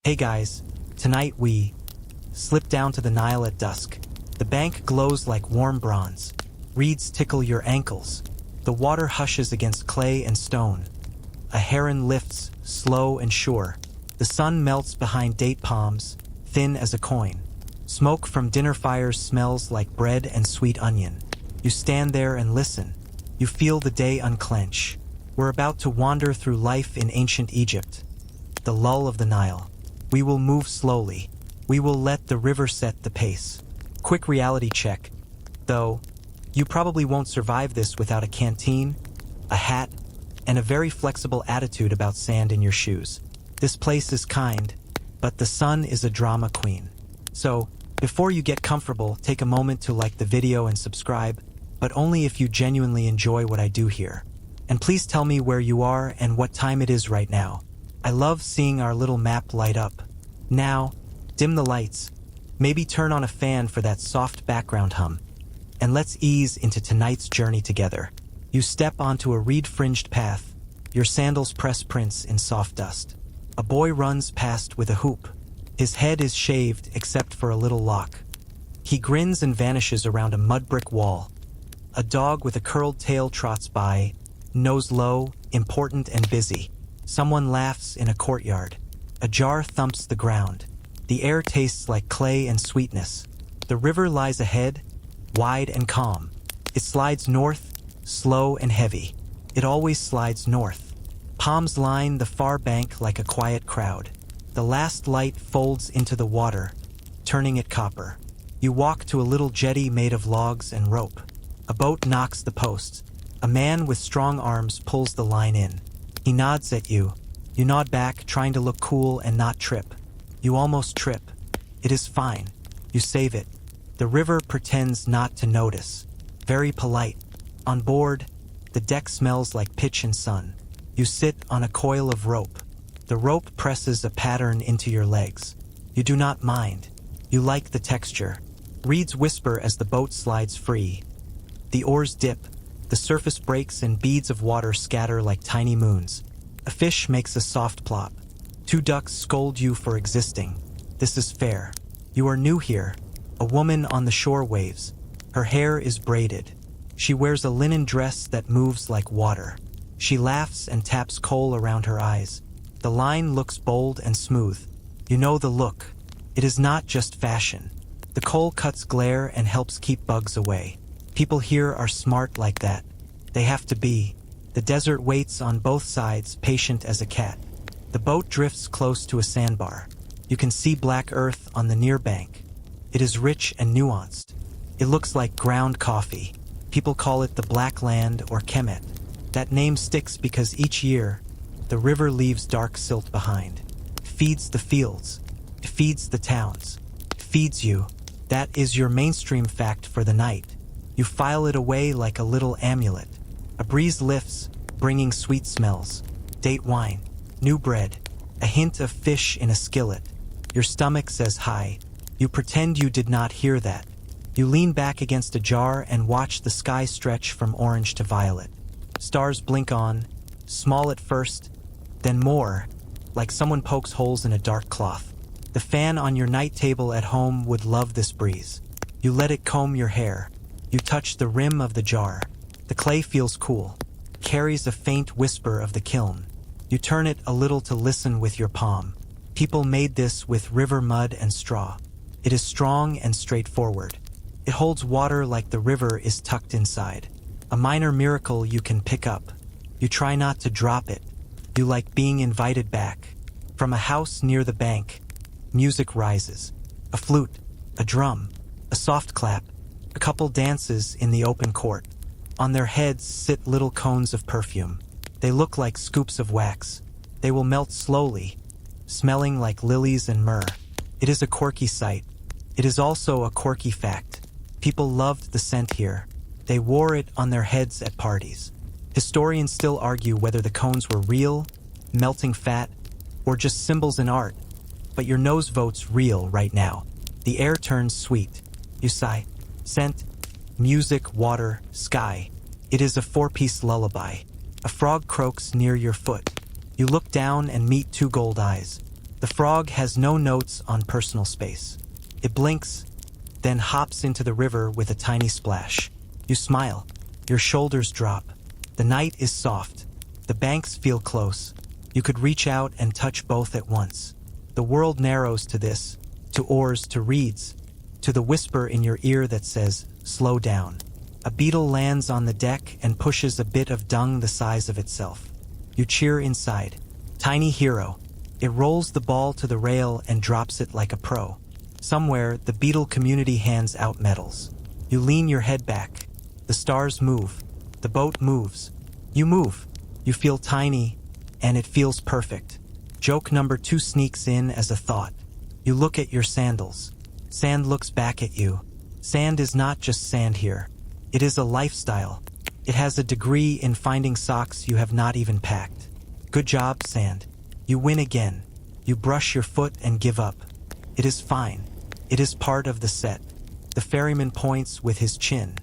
Hey guys, tonight we slip down to the Nile at dusk. The bank glows like warm bronze. Reeds tickle your ankles. The water hushes against clay and stone. A heron lifts, slow and sure. The sun melts behind date palms, thin as a coin. Smoke from dinner fires smells like bread and sweet onion. You stand there and listen. You feel the day unclench. We're about to wander through life in ancient Egypt. The lull of the Nile. We will move slowly. We will let the river set the pace. Quick reality check. Though, you probably won't survive this without a canteen, a hat, and a very flexible attitude about sand in your shoes. This place is kind, but the sun is a drama queen. So, before you get comfortable, take a moment to like the video and subscribe, but only if you genuinely enjoy what I do here. And please tell me where you are and what time it is right now. I love seeing our little map light up. Now, dim the lights. Maybe turn on a fan for that soft background hum. And let's ease into tonight's journey together. You step onto a reed-fringed path. Your sandals press prints in soft dust. A boy runs past with a hoop. His head is shaved except for a little lock. He grins and vanishes around a mud brick wall. A dog with a curled tail trots by, nose low, important and busy. Someone laughs in a courtyard. A jar thumps the ground. The air tastes like clay and sweetness. The river lies ahead, wide and calm. It slides north, slow and heavy. It always slides north. Palms line the far bank like a quiet crowd. The last light folds into the water, turning it copper. You walk to a little jetty made of logs and rope. A boat knocks the posts. A man with strong arms pulls the line in. He nods at you. You nod back, trying to look cool and not trip. You almost trip. It is fine. You save it. The river pretends not to notice. Very polite. On board, the deck smells like pitch and sun. You sit on a coil of rope. The rope presses a pattern into your legs. You do not mind. You like the texture. Reeds whisper as the boat slides free. The oars dip. The surface breaks and beads of water scatter like tiny moons. A fish makes a soft plop. Two ducks scold you for existing. This is fair. You are new here. A woman on the shore waves. Her hair is braided. She wears a linen dress that moves like water. She laughs and taps coal around her eyes. The line looks bold and smooth. You know the look. It is not just fashion. The coal cuts glare and helps keep bugs away. People here are smart like that. They have to be. The desert waits on both sides, patient as a cat. The boat drifts close to a sandbar. You can see black earth on the near bank. It is rich and nuanced. It looks like ground coffee. People call it the Black Land or Kemet. That name sticks because each year, the river leaves dark silt behind. Feeds the fields. Feeds the towns. Feeds you. That is your mainstream fact for the night. You file it away like a little amulet. A breeze lifts, bringing sweet smells. Date wine, new bread, a hint of fish in a skillet. Your stomach says hi. You pretend you did not hear that. You lean back against a jar and watch the sky stretch from orange to violet. Stars blink on, small at first, then more, like someone pokes holes in a dark cloth. The fan on your night table at home would love this breeze. You let it comb your hair. You touch the rim of the jar. The clay feels cool, carries a faint whisper of the kiln. You turn it a little to listen with your palm. People made this with river mud and straw. It is strong and straightforward. It holds water like the river is tucked inside. A minor miracle you can pick up. You try not to drop it. You like being invited back. From a house near the bank, music rises. A flute, a drum, a soft clap. A couple dances in the open court. On their heads sit little cones of perfume. They look like scoops of wax. They will melt slowly, smelling like lilies and myrrh. It is a quirky sight. It is also a quirky fact. People loved the scent here. They wore it on their heads at parties. Historians still argue whether the cones were real, melting fat, or just symbols in art. But your nose votes real right now. The air turns sweet. You sigh. Scent, music, water, sky. It is a four-piece lullaby. A frog croaks near your foot. You look down and meet two gold eyes. The frog has no notes on personal space. It blinks, then hops into the river with a tiny splash. You smile. Your shoulders drop. The night is soft. The banks feel close. You could reach out and touch both at once. The world narrows to this, to oars, to reeds, to the whisper in your ear that says, slow down. A beetle lands on the deck and pushes a bit of dung the size of itself. You cheer inside. Tiny hero. It rolls the ball to the rail and drops it like a pro. Somewhere, the beetle community hands out medals. You lean your head back. The stars move. The boat moves. You move. You feel tiny, and it feels perfect. Joke number 2 sneaks in as a thought. You look at your sandals. Sand looks back at you. Sand is not just sand here. It is a lifestyle. It has a degree in finding socks you have not even packed. Good job, sand. You win again. You brush your foot and give up. It is fine. It is part of the set. The ferryman points with his chin.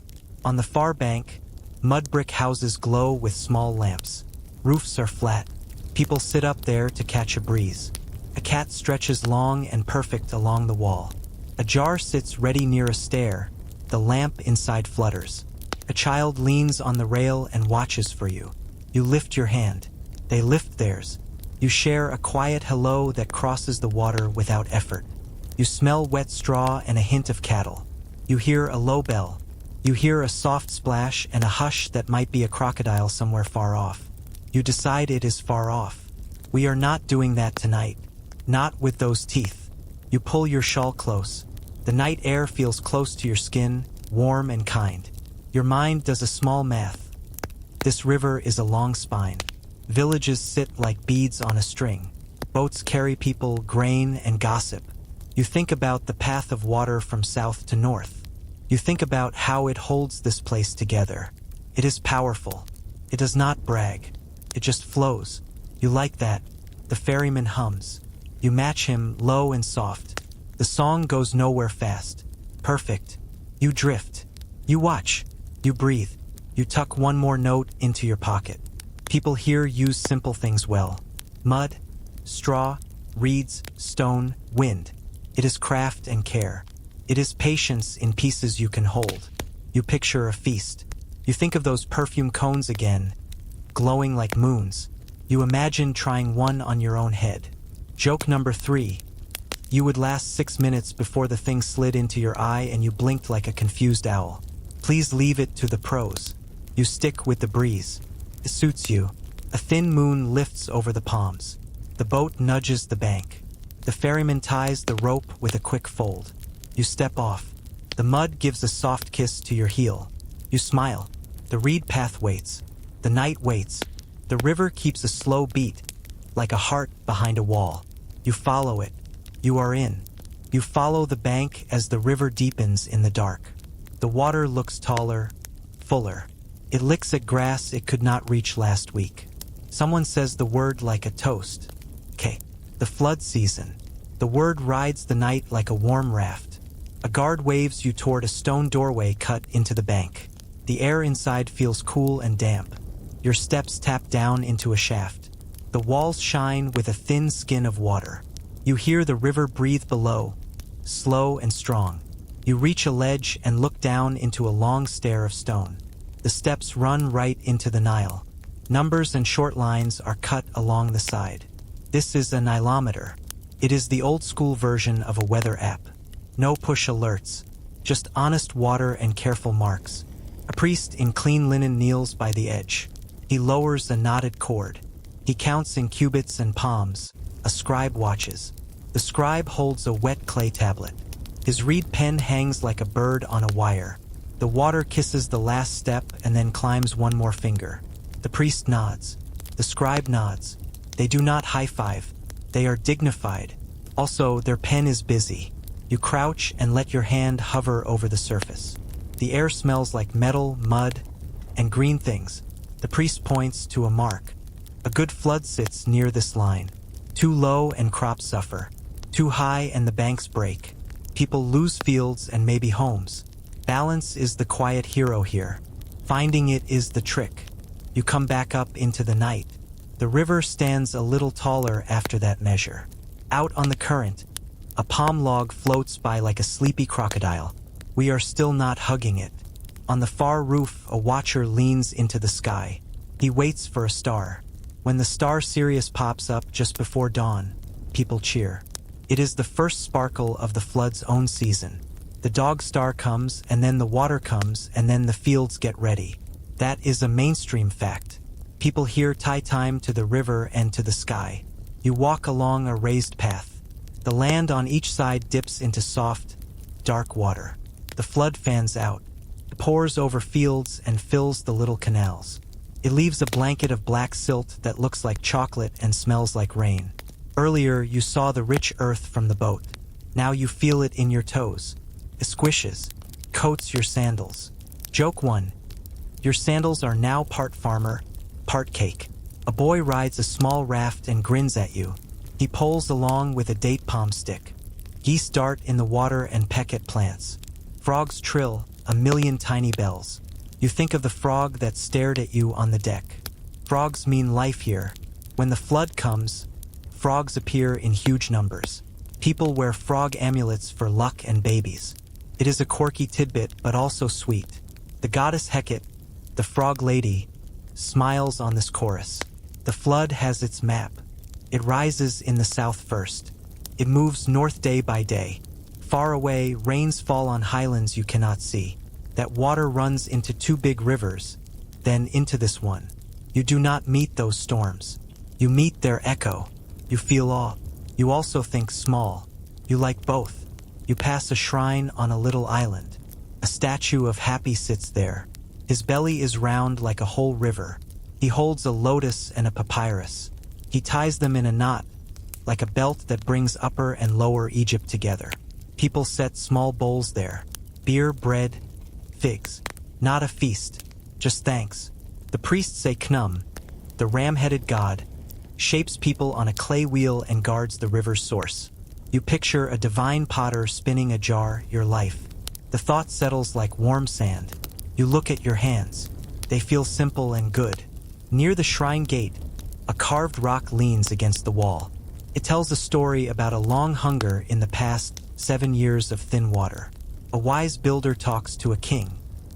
On the far bank, mud brick houses glow with small lamps. Roofs are flat. People sit up there to catch a breeze. A cat stretches long and perfect along the wall. A jar sits ready near a stair. The lamp inside flutters. A child leans on the rail and watches for you. You lift your hand. They lift theirs. You share a quiet hello that crosses the water without effort. You smell wet straw and a hint of cattle. You hear a low bell. You hear a soft splash and a hush that might be a crocodile somewhere far off. You decide it is far off. We are not doing that tonight. Not with those teeth. You pull your shawl close. The night air feels close to your skin, warm and kind. Your mind does a small math. This river is a long spine. Villages sit like beads on a string. Boats carry people, grain, and gossip. You think about the path of water from south to north. You think about how it holds this place together. It is powerful. It does not brag. It just flows. You like that. The ferryman hums. You match him, low and soft. The song goes nowhere fast. Perfect. You drift. You watch. You breathe. You tuck one more note into your pocket. People here use simple things well. Mud, straw, reeds, stone, wind. It is craft and care. It is patience in pieces you can hold. You picture a feast. You think of those perfume cones again, glowing like moons. You imagine trying one on your own head. Joke number 3. You would last 6 minutes before the thing slid into your eye and you blinked like a confused owl. Please leave it to the pros. You stick with the breeze. It suits you. A thin moon lifts over the palms. The boat nudges the bank. The ferryman ties the rope with a quick fold. You step off. The mud gives a soft kiss to your heel. You smile. The reed path waits. The night waits. The river keeps a slow beat, like a heart behind a wall. You follow it. You are in. You follow the bank as the river deepens in the dark. The water looks taller, fuller. It licks at grass it could not reach last week. Someone says the word like a toast. Quay. The flood season. The word rides the night like a warm raft. A guard waves you toward a stone doorway cut into the bank. The air inside feels cool and damp. Your steps tap down into a shaft. The walls shine with a thin skin of water. You hear the river breathe below, slow and strong. You reach a ledge and look down into a long stair of stone. The steps run right into the Nile. Numbers and short lines are cut along the side. This is a Nilometer. It is the old-school version of a weather app. No push alerts, just honest water and careful marks. A priest in clean linen kneels by the edge. He lowers a knotted cord. He counts in cubits and palms. A scribe watches. The scribe holds a wet clay tablet. His reed pen hangs like a bird on a wire. The water kisses the last step and then climbs one more finger. The priest nods. The scribe nods. They do not high-five. They are dignified. Also, their pen is busy. You crouch and let your hand hover over the surface. The air smells like metal, mud, and green things. The priest points to a mark. A good flood sits near this line. Too low and crops suffer. Too high and the banks break. People lose fields and maybe homes. Balance is the quiet hero here. Finding it is the trick. You come back up into the night. The river stands a little taller after that measure. Out on the current, a palm log floats by like a sleepy crocodile. We are still not hugging it. On the far roof, a watcher leans into the sky. He waits for a star. When the star Sirius pops up just before dawn, people cheer. It is the first sparkle of the flood's own season. The dog star comes, and then the water comes, and then the fields get ready. That is a mainstream fact. People here tie time to the river and to the sky. You walk along a raised path. The land on each side dips into soft, dark water. The flood fans out. It pours over fields and fills the little canals. It leaves a blanket of black silt that looks like chocolate and smells like rain. Earlier, you saw the rich earth from the boat. Now you feel it in your toes. It squishes, coats your sandals. Joke 1. Your sandals are now part farmer, part cake. A boy rides a small raft and grins at you. He poles along with a date palm stick. Geese dart in the water and peck at plants. Frogs trill, a million tiny bells. You think of the frog that stared at you on the deck. Frogs mean life here. When the flood comes, frogs appear in huge numbers. People wear frog amulets for luck and babies. It is a quirky tidbit, but also sweet. The goddess Hecate, the frog lady, smiles on this chorus. The flood has its map. It rises in the south first. It moves north day by day. Far away, rains fall on highlands you cannot see. That water runs into 2 big rivers, then into this one. You do not meet those storms. You meet their echo. You feel awe. You also think small. You like both. You pass a shrine on a little island. A statue of Happy sits there. His belly is round like a whole river. He holds a lotus and a papyrus. He ties them in a knot, like a belt that brings Upper and Lower Egypt together. People set small bowls there. Beer, bread, figs. Not a feast, just thanks. The priests say Knum, the ram-headed god, shapes people on a clay wheel and guards the river's source. You picture a divine potter spinning a jar, your life. The thought settles like warm sand. You look at your hands. They feel simple and good. Near the shrine gate, a carved rock leans against the wall. It tells a story about a long hunger in the past 7 years of thin water. A wise builder talks to a king.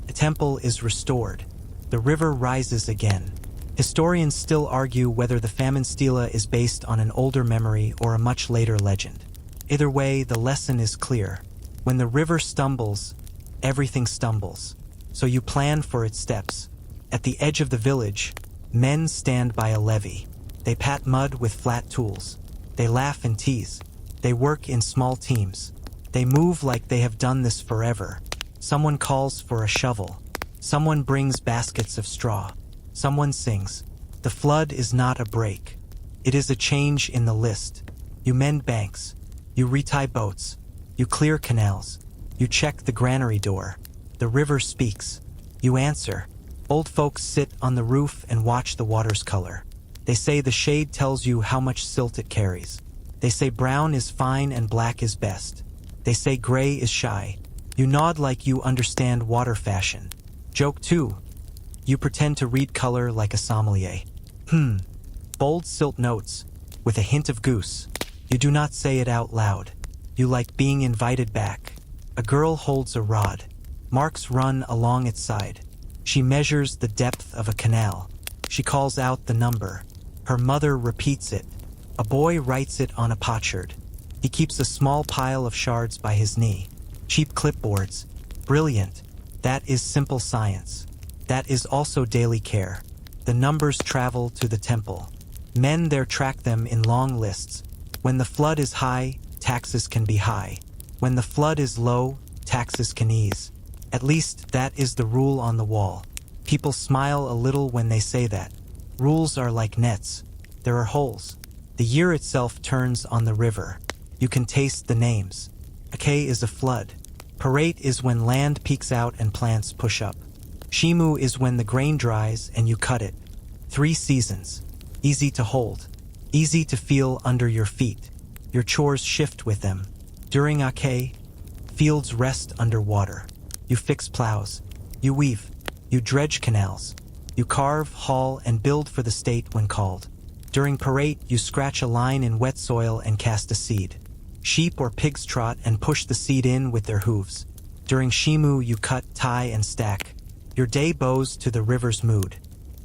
The temple is restored. The river rises again. Historians still argue whether the famine stela is based on an older memory or a much later legend. Either way, the lesson is clear. When the river stumbles, everything stumbles. So you plan for its steps. At the edge of the village, men stand by a levee. They pat mud with flat tools. They laugh and tease. They work in small teams. They move like they have done this forever. Someone calls for a shovel. Someone brings baskets of straw. Someone sings. The flood is not a break. It is a change in the list. You mend banks. You retie boats. You clear canals. You check the granary door. The river speaks. You answer. Old folks sit on the roof and watch the water's color. They say the shade tells you how much silt it carries. They say brown is fine and black is best. They say gray is shy. You nod like you understand water fashion. Joke 2. You pretend to read color like a sommelier. Bold silt notes, with a hint of goose. You do not say it out loud. You like being invited back. A girl holds a rod. Marks run along its side. She measures the depth of a canal. She calls out the number. Her mother repeats it. A boy writes it on a potsherd. He keeps a small pile of shards by his knee. Cheap clipboards. Brilliant. That is simple science. That is also daily care. The numbers travel to the temple. Men there track them in long lists. When the flood is high, taxes can be high. When the flood is low, taxes can ease. At least that is the rule on the wall. People smile a little when they say that. Rules are like nets. There are holes. The year itself turns on the river. You can taste the names. A quay is a flood. Parate is when land peeks out and plants push up. Shimu is when the grain dries and you cut it. 3 seasons. Easy to hold. Easy to feel under your feet. Your chores shift with them. During Ake, fields rest under water. You fix plows. You weave. You dredge canals. You carve, haul, and build for the state when called. During parade, you scratch a line in wet soil and cast a seed. Sheep or pigs trot and push the seed in with their hooves. During shimu, you cut, tie, and stack. Your day bows to the river's mood.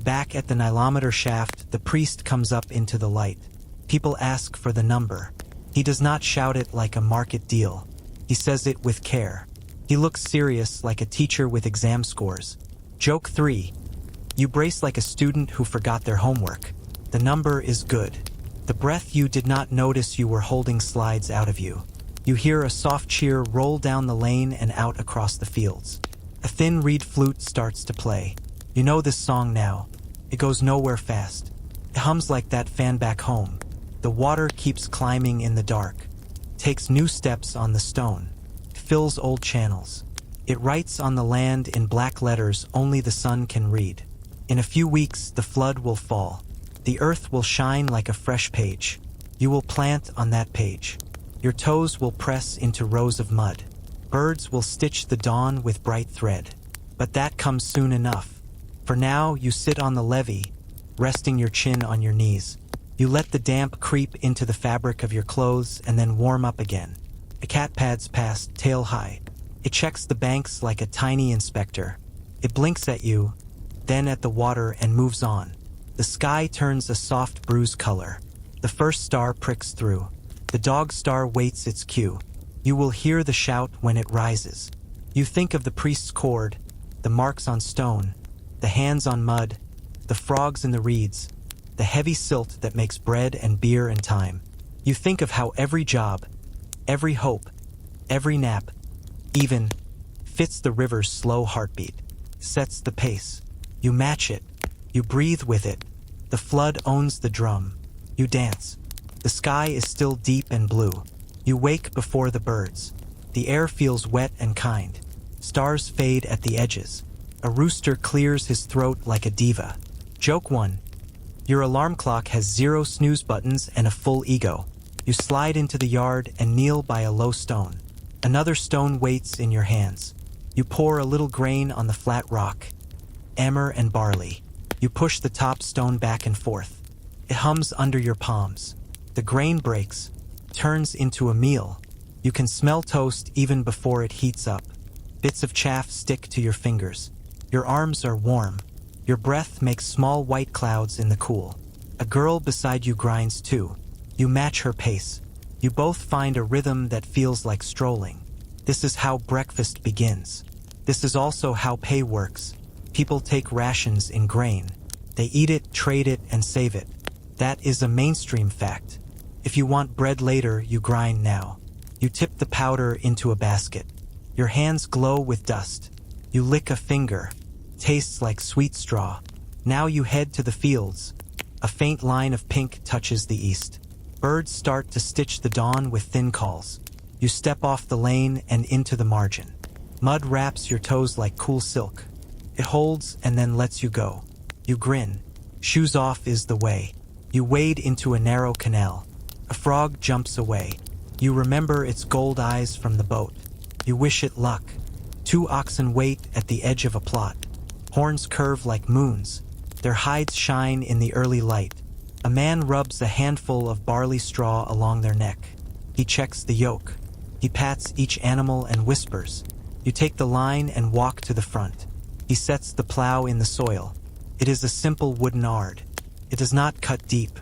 Back at the nilometer shaft, the priest comes up into the light. People ask for the number. He does not shout it like a market deal. He says it with care. He looks serious, like a teacher with exam scores. Joke 3. You brace like a student who forgot their homework. The number is good. The breath you did not notice you were holding slides out of you. You hear a soft cheer roll down the lane and out across the fields. A thin reed flute starts to play. You know this song now. It goes nowhere fast. It hums like that fan back home. The water keeps climbing in the dark. Takes new steps on the stone. Fills old channels. It writes on the land in black letters only the sun can read. In a few weeks, the flood will fall. The earth will shine like a fresh page. You will plant on that page. Your toes will press into rows of mud. Birds will stitch the dawn with bright thread. But that comes soon enough. For now, you sit on the levee, resting your chin on your knees. You let the damp creep into the fabric of your clothes and then warm up again. A cat pads past, tail high. It checks the banks like a tiny inspector. It blinks at you, then at the water and moves on. The sky turns a soft bruise color. The first star pricks through. The dog star waits its cue. You will hear the shout when it rises. You think of the priest's cord, the marks on stone, the hands on mud, the frogs in the reeds, the heavy silt that makes bread and beer and time. You think of how every job, every hope, every nap, even, fits the river's slow heartbeat, sets the pace. You match it. You breathe with it. The flood owns the drum. You dance. The sky is still deep and blue. You wake before the birds. The air feels wet and kind. Stars fade at the edges. A rooster clears his throat like a diva. Joke 1. Your alarm clock has 0 snooze buttons and a full ego. You slide into the yard and kneel by a low stone. Another stone waits in your hands. You pour a little grain on the flat rock. Emmer and barley. You push the top stone back and forth. It hums under your palms. The grain breaks, turns into a meal. You can smell toast even before it heats up. Bits of chaff stick to your fingers. Your arms are warm. Your breath makes small white clouds in the cool. A girl beside you grinds too. You match her pace. You both find a rhythm that feels like strolling. This is how breakfast begins. This is also how pay works. People take rations in grain. They eat it, trade it, and save it. That is a mainstream fact. If you want bread later, you grind now. You tip the powder into a basket. Your hands glow with dust. You lick a finger. Tastes like sweet straw. Now you head to the fields. A faint line of pink touches the east. Birds start to stitch the dawn with thin calls. You step off the lane and into the margin. Mud wraps your toes like cool silk. It holds and then lets you go. You grin. Shoes off is the way. You wade into a narrow canal. A frog jumps away. You remember its gold eyes from the boat. You wish it luck. 2 oxen wait at the edge of a plot. Horns curve like moons. Their hides shine in the early light. A man rubs a handful of barley straw along their neck. He checks the yoke. He pats each animal and whispers. You take the line and walk to the front. He sets the plow in the soil. It is a simple wooden ard. It does not cut deep.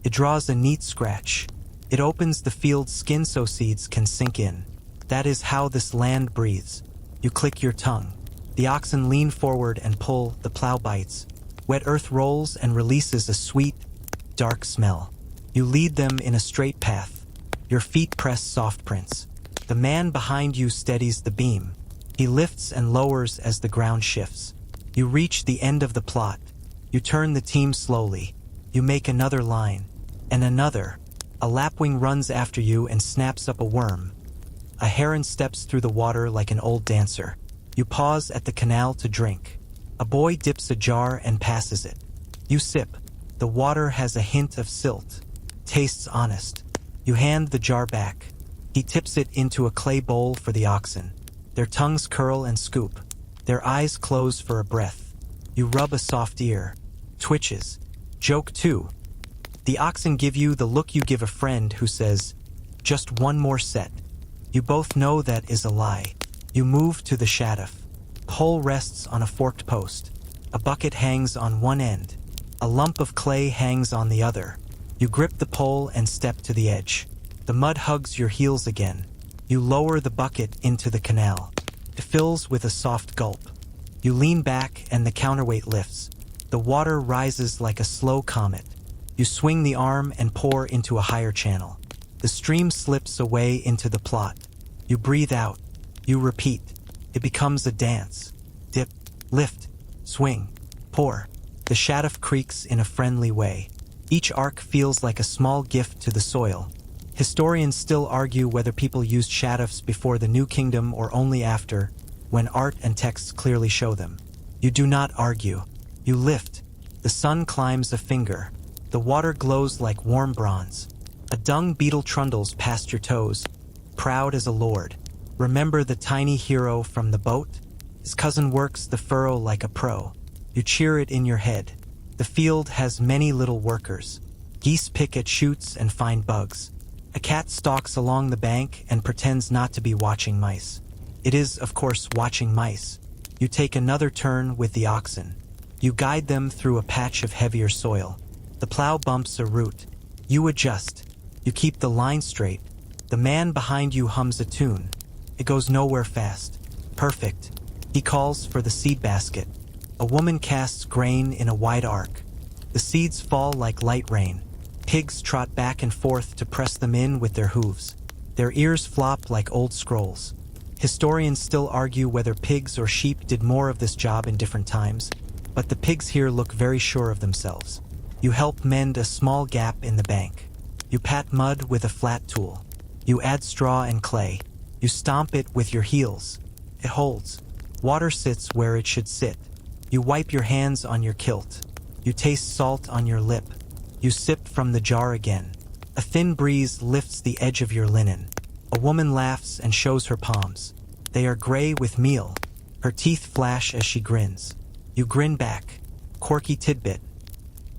It draws a neat scratch. It opens the field's skin so seeds can sink in. That is how this land breathes. You click your tongue. The oxen lean forward and pull, the plow bites. Wet earth rolls and releases a sweet, dark smell. You lead them in a straight path. Your feet press soft prints. The man behind you steadies the beam. He lifts and lowers as the ground shifts. You reach the end of the plot. You turn the team slowly. You make another line. And another. A lapwing runs after you and snaps up a worm. A heron steps through the water like an old dancer. You pause at the canal to drink. A boy dips a jar and passes it. You sip. The water has a hint of silt. Tastes honest. You hand the jar back. He tips it into a clay bowl for the oxen. Their tongues curl and scoop. Their eyes close for a breath. You rub a soft ear. Twitches. Joke 2. The oxen give you the look you give a friend who says, "Just one more set." You both know that is a lie. You move to the shaduf. Pole rests on a forked post. A bucket hangs on one end. A lump of clay hangs on the other. You grip the pole and step to the edge. The mud hugs your heels again. You lower the bucket into the canal. It fills with a soft gulp. You lean back and the counterweight lifts. The water rises like a slow comet. You swing the arm and pour into a higher channel. The stream slips away into the plot. You breathe out. You repeat. It becomes a dance. Dip, lift, swing, pour. The shaduf creaks in a friendly way. Each arc feels like a small gift to the soil. Historians still argue whether people used shadufs before the New Kingdom or only after, when art and texts clearly show them. You do not argue. You lift. The sun climbs a finger. The water glows like warm bronze. A dung beetle trundles past your toes, proud as a lord. Remember the tiny hero from the boat? His cousin works the furrow like a pro. You cheer it in your head. The field has many little workers. Geese pick at shoots and find bugs. A cat stalks along the bank and pretends not to be watching mice. It is, of course, watching mice. You take another turn with the oxen. You guide them through a patch of heavier soil. The plow bumps a root. You adjust. You keep the line straight. The man behind you hums a tune. It goes nowhere fast. Perfect. He calls for the seed basket. A woman casts grain in a wide arc. The seeds fall like light rain. Pigs trot back and forth to press them in with their hooves. Their ears flop like old scrolls. Historians still argue whether pigs or sheep did more of this job in different times, but the pigs here look very sure of themselves. You help mend a small gap in the bank. You pat mud with a flat tool. You add straw and clay. You stomp it with your heels. It holds. Water sits where it should sit. You wipe your hands on your kilt. You taste salt on your lip. You sip from the jar again. A thin breeze lifts the edge of your linen. A woman laughs and shows her palms. They are gray with meal. Her teeth flash as she grins. You grin back. Quirky tidbit.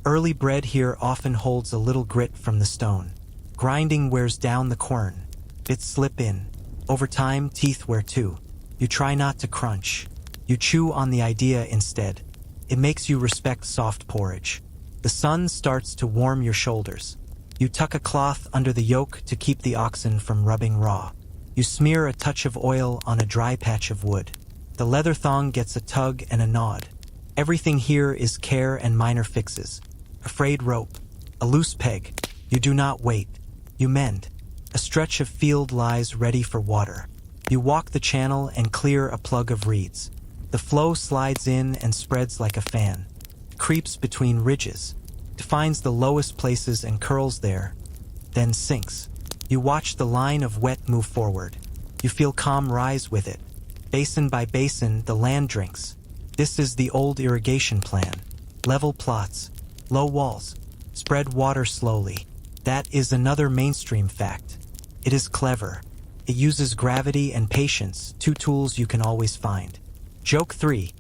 Early bread here often holds a little grit from the stone. Grinding wears down the quern. Bits slip in. Over time, teeth wear too. You try not to crunch. You chew on the idea instead. It makes you respect soft porridge. The sun starts to warm your shoulders. You tuck a cloth under the yoke to keep the oxen from rubbing raw. You smear a touch of oil on a dry patch of wood. The leather thong gets a tug and a nod. Everything here is care and minor fixes. A frayed rope. A loose peg. You do not wait. You mend. A stretch of field lies ready for water. You walk the channel and clear a plug of reeds. The flow slides in and spreads like a fan. Creeps between ridges. Defines the lowest places and curls there. Then sinks. You watch the line of wet move forward. You feel calm rise with it. Basin by basin, the land drinks. This is the old irrigation plan. Level plots. Low walls. Spread water slowly. That is another mainstream fact. It is clever. It uses gravity and patience, two tools you can always find. Joke 3.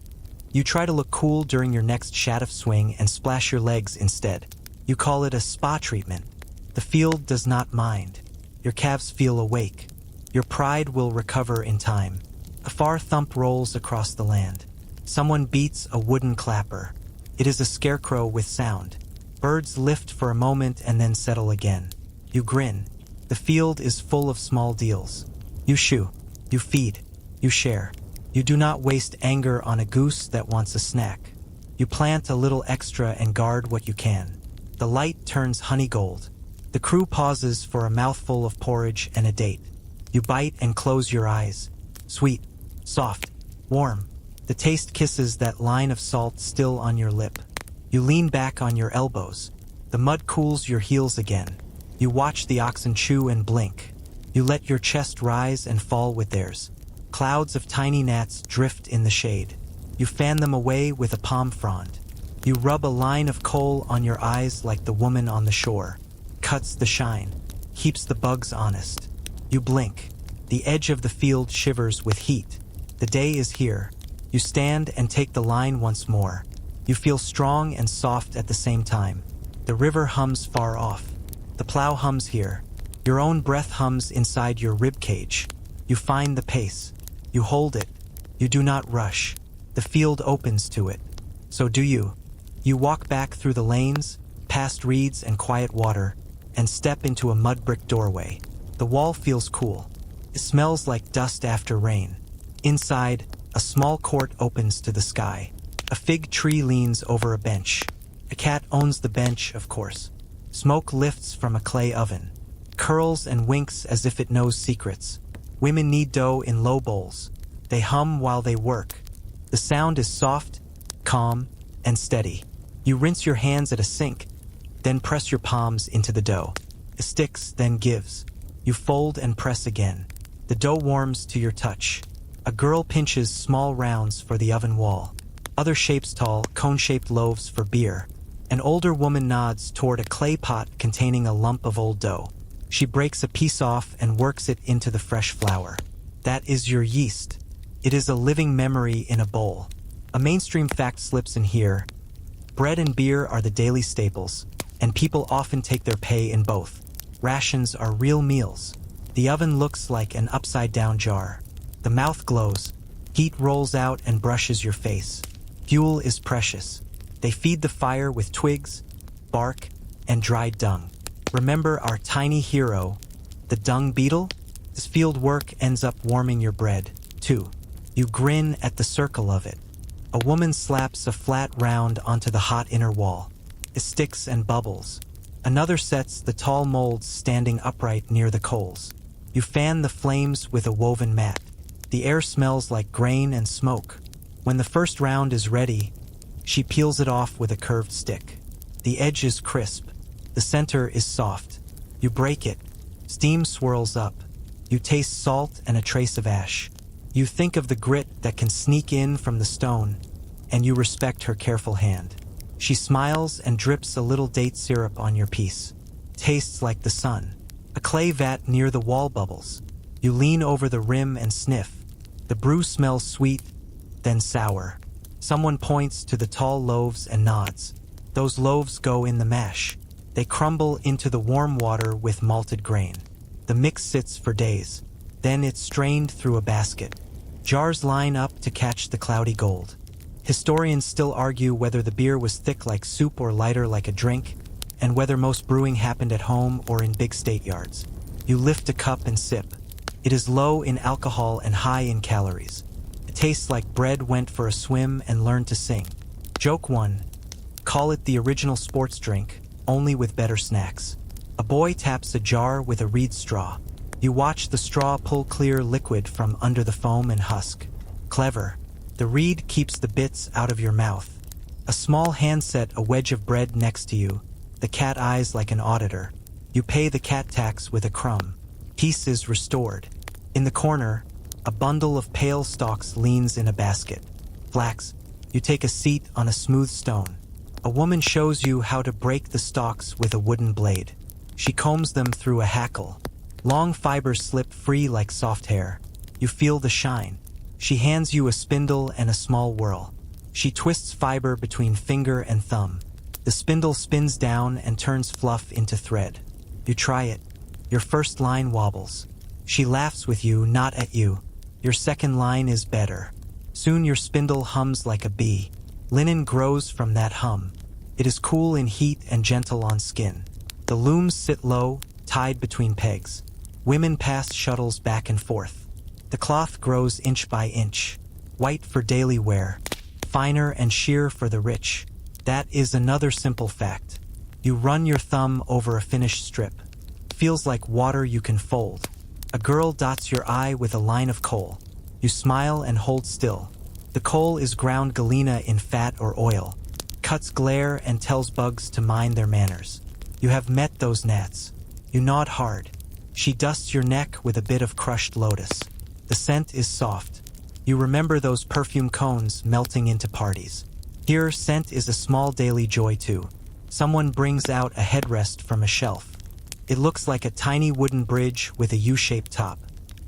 You try to look cool during your next shaduf swing and splash your legs instead. You call it a spa treatment. The field does not mind. Your calves feel awake. Your pride will recover in time. A far thump rolls across the land. Someone beats a wooden clapper. It is a scarecrow with sound. Birds lift for a moment and then settle again. You grin. The field is full of small deals. You shoo. You feed. You share. You do not waste anger on a goose that wants a snack. You plant a little extra and guard what you can. The light turns honey gold. The crew pauses for a mouthful of porridge and a date. You bite and close your eyes. Sweet, soft, warm. The taste kisses that line of salt still on your lip. You lean back on your elbows. The mud cools your heels again. You watch the oxen chew and blink. You let your chest rise and fall with theirs. Clouds of tiny gnats drift in the shade. You fan them away with a palm frond. You rub a line of coal on your eyes like the woman on the shore. Cuts the shine. Keeps the bugs honest. You blink. The edge of the field shivers with heat. The day is here. You stand and take the line once more. You feel strong and soft at the same time. The river hums far off. The plow hums here. Your own breath hums inside your rib cage. You find the pace. You hold it. You do not rush. The field opens to it. So do you. You walk back through the lanes, past reeds and quiet water, and step into a mud brick doorway. The wall feels cool. It smells like dust after rain. Inside, a small court opens to the sky. A fig tree leans over a bench. A cat owns the bench, of course. Smoke lifts from a clay oven. Curls and winks as if it knows secrets. Women knead dough in low bowls. They hum while they work. The sound is soft, calm, and steady. You rinse your hands at a sink, then press your palms into the dough. It sticks, then gives. You fold and press again. The dough warms to your touch. A girl pinches small rounds for the oven wall. Other shapes tall, cone-shaped loaves for beer. An older woman nods toward a clay pot containing a lump of old dough. She breaks a piece off and works it into the fresh flour. That is your yeast. It is a living memory in a bowl. A mainstream fact slips in here. Bread and beer are the daily staples, and people often take their pay in both. Rations are real meals. The oven looks like an upside-down jar. The mouth glows. Heat rolls out and brushes your face. Fuel is precious. They feed the fire with twigs, bark, and dried dung. Remember our tiny hero, the dung beetle? This field work ends up warming your bread, too. You grin at the circle of it. A woman slaps a flat round onto the hot inner wall. It sticks and bubbles. Another sets the tall molds standing upright near the coals. You fan the flames with a woven mat. The air smells like grain and smoke. When the first round is ready, she peels it off with a curved stick. The edge is crisp. The center is soft. You break it. Steam swirls up. You taste salt and a trace of ash. You think of the grit that can sneak in from the stone, and you respect her careful hand. She smiles and drips a little date syrup on your piece. Tastes like the sun. A clay vat near the wall bubbles. You lean over the rim and sniff. The brew smells sweet, then sour. Someone points to the tall loaves and nods. Those loaves go in the mash. They crumble into the warm water with malted grain. The mix sits for days. Then it's strained through a basket. Jars line up to catch the cloudy gold. Historians still argue whether the beer was thick like soup or lighter like a drink, and whether most brewing happened at home or in big state yards. You lift a cup and sip. It is low in alcohol and high in calories. It tastes like bread went for a swim and learned to sing. Joke 1. Call it the original sports drink, only with better snacks. A boy taps a jar with a reed straw. You watch the straw pull clear liquid from under the foam and husk. Clever. The reed keeps the bits out of your mouth. A small hand set a wedge of bread next to you. The cat eyes like an auditor. You pay the cat tax with a crumb. Peace is restored. In the corner, a bundle of pale stalks leans in a basket. Flax. You take a seat on a smooth stone. A woman shows you how to break the stalks with a wooden blade. She combs them through a hackle. Long fibers slip free like soft hair. You feel the shine. She hands you a spindle and a small whirl. She twists fiber between finger and thumb. The spindle spins down and turns fluff into thread. You try it. Your first line wobbles. She laughs with you, not at you. Your second line is better. Soon your spindle hums like a bee. Linen grows from that hum. It is cool in heat and gentle on skin. The looms sit low, tied between pegs. Women pass shuttles back and forth. The cloth grows inch by inch. White for daily wear. Finer and sheer for the rich. That is another simple fact. You run your thumb over a finished strip. Feels like water you can fold. A girl dots your eye with a line of coal. You smile and hold still. The coal is ground galena in fat or oil. Cuts glare and tells bugs to mind their manners. You have met those gnats. You nod hard. She dusts your neck with a bit of crushed lotus. The scent is soft. You remember those perfume cones melting into parties. Here, scent is a small daily joy too. Someone brings out a headrest from a shelf. It looks like a tiny wooden bridge with a U-shaped top.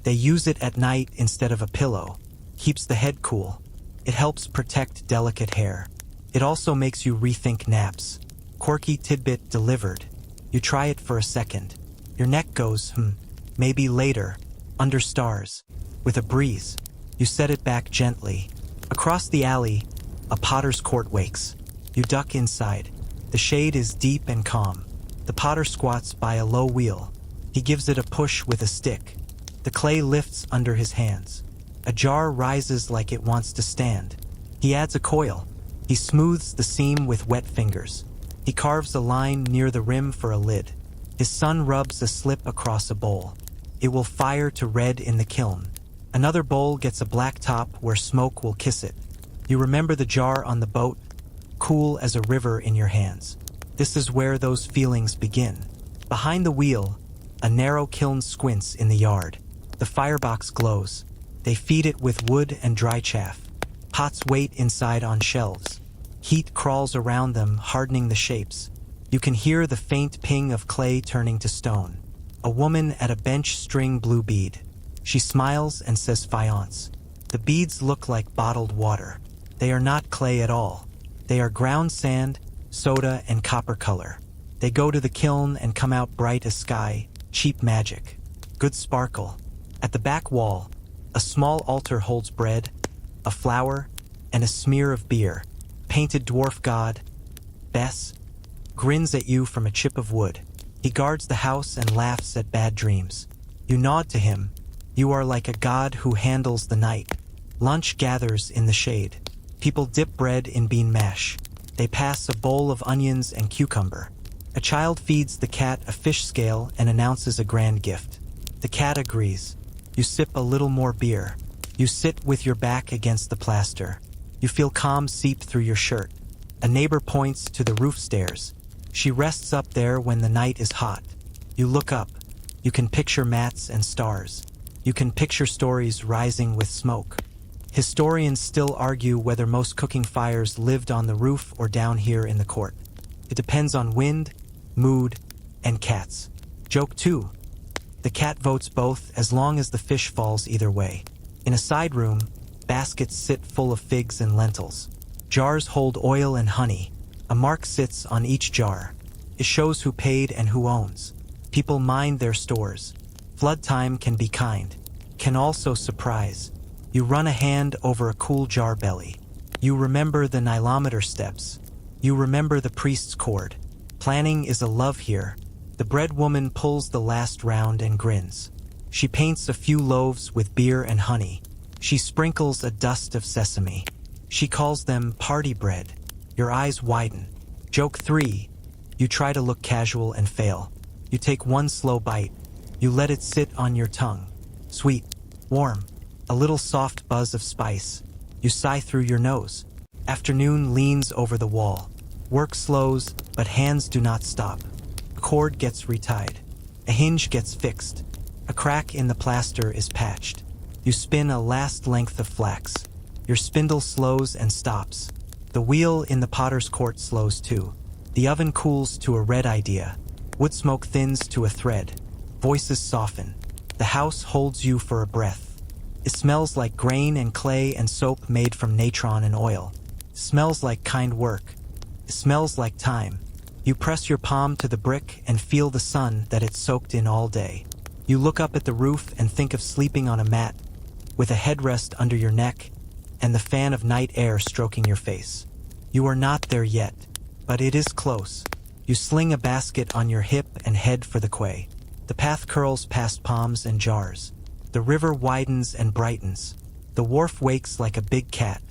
They use it at night instead of a pillow. Keeps the head cool. It helps protect delicate hair. It also makes you rethink naps. Quirky tidbit delivered. You try it for a second. Your neck goes, maybe later, under stars. With a breeze, you set it back gently. Across the alley, a potter's court wakes. You duck inside. The shade is deep and calm. The potter squats by a low wheel. He gives it a push with a stick. The clay lifts under his hands. A jar rises like it wants to stand. He adds a coil. He smooths the seam with wet fingers. He carves a line near the rim for a lid. His son rubs a slip across a bowl. It will fire to red in the kiln. Another bowl gets a black top where smoke will kiss it. You remember the jar on the boat, cool as a river in your hands. This is where those feelings begin. Behind the wheel, a narrow kiln squints in the yard. The firebox glows. They feed it with wood and dry chaff. Pots wait inside on shelves. Heat crawls around them, hardening the shapes. You can hear the faint ping of clay turning to stone. A woman at a bench string blue bead. She smiles and says faience. The beads look like bottled water. They are not clay at all. They are ground sand, soda, and copper color. They go to the kiln and come out bright as sky, cheap magic. Good sparkle. At the back wall, a small altar holds bread, a flower, and a smear of beer. Painted dwarf god, Bess, grins at you from a chip of wood. He guards the house and laughs at bad dreams. You nod to him. You are like a god who handles the night. Lunch gathers in the shade. People dip bread in bean mash. They pass a bowl of onions and cucumber. A child feeds the cat a fish scale and announces a grand gift. The cat agrees. You sip a little more beer. You sit with your back against the plaster. You feel calm seep through your shirt. A neighbor points to the roof stairs. She rests up there when the night is hot. You look up. You can picture mats and stars. You can picture stories rising with smoke. Historians still argue whether most cooking fires lived on the roof or down here in the court. It depends on wind, mood, and cats. Joke 2. The cat votes both as long as the fish falls either way. In a side room, baskets sit full of figs and lentils. Jars hold oil and honey. A mark sits on each jar. It shows who paid and who owns. People mind their stores. Flood time can be kind, can also surprise. You run a hand over a cool jar belly. You remember the nilometer steps. You remember the priest's cord. Planning is a love here. The bread woman pulls the last round and grins. She paints a few loaves with beer and honey. She sprinkles a dust of sesame. She calls them party bread. Your eyes widen. Joke 3. You try to look casual and fail. You take one slow bite. You let it sit on your tongue. Sweet, warm, a little soft buzz of spice. You sigh through your nose. Afternoon leans over the wall. Work slows, but hands do not stop. A cord gets retied. A hinge gets fixed. A crack in the plaster is patched. You spin a last length of flax. Your spindle slows and stops. The wheel in the potter's court slows too. The oven cools to a red idea. Wood smoke thins to a thread. Voices soften. The house holds you for a breath. It smells like grain and clay and soap made from natron and oil. It smells like kind work. It smells like time. You press your palm to the brick and feel the sun that it's soaked in all day. You look up at the roof and think of sleeping on a mat, with a headrest under your neck and the fan of night air stroking your face. You are not there yet, but it is close. You sling a basket on your hip and head for the quay. The path curls past palms and jars. The river widens and brightens. The wharf wakes like a big cat.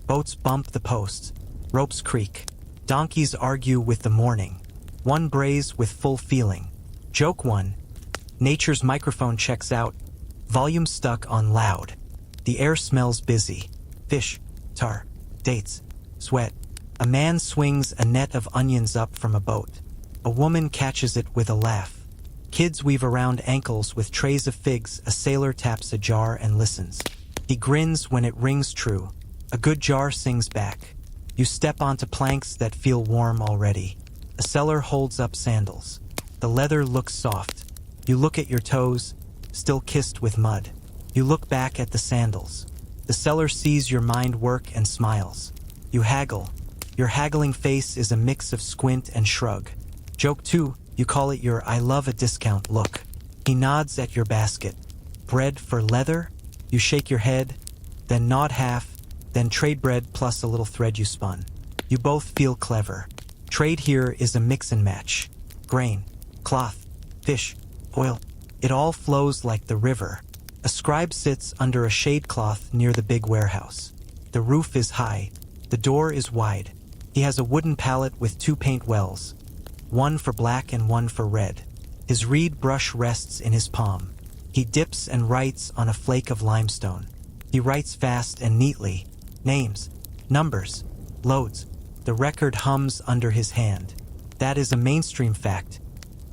Boats bump the posts. Ropes creak. Donkeys argue with the morning. One brays with full feeling. Joke 1. Nature's microphone checks out. Volume stuck on loud. The air smells busy. Fish, tar, dates, sweat. A man swings a net of onions up from a boat. A woman catches it with a laugh. Kids weave around ankles with trays of figs. A sailor taps a jar and listens. He grins when it rings true. A good jar sings back. You step onto planks that feel warm already. A seller holds up sandals. The leather looks soft. You look at your toes, still kissed with mud. You look back at the sandals. The seller sees your mind work and smiles. You haggle. Your haggling face is a mix of squint and shrug. Joke 2, you call it your I love a discount look. He nods at your basket. Bread for leather? You shake your head, then nod half, then trade bread plus a little thread you spun. You both feel clever. Trade here is a mix and match. Grain, cloth, fish, oil. It all flows like the river. A scribe sits under a shade cloth near the big warehouse. The roof is high. The door is wide. He has a wooden pallet with 2 paint wells, one for black and one for red. His reed brush rests in his palm. He dips and writes on a flake of limestone. He writes fast and neatly. Names, numbers, loads. The record hums under his hand. That is a mainstream fact.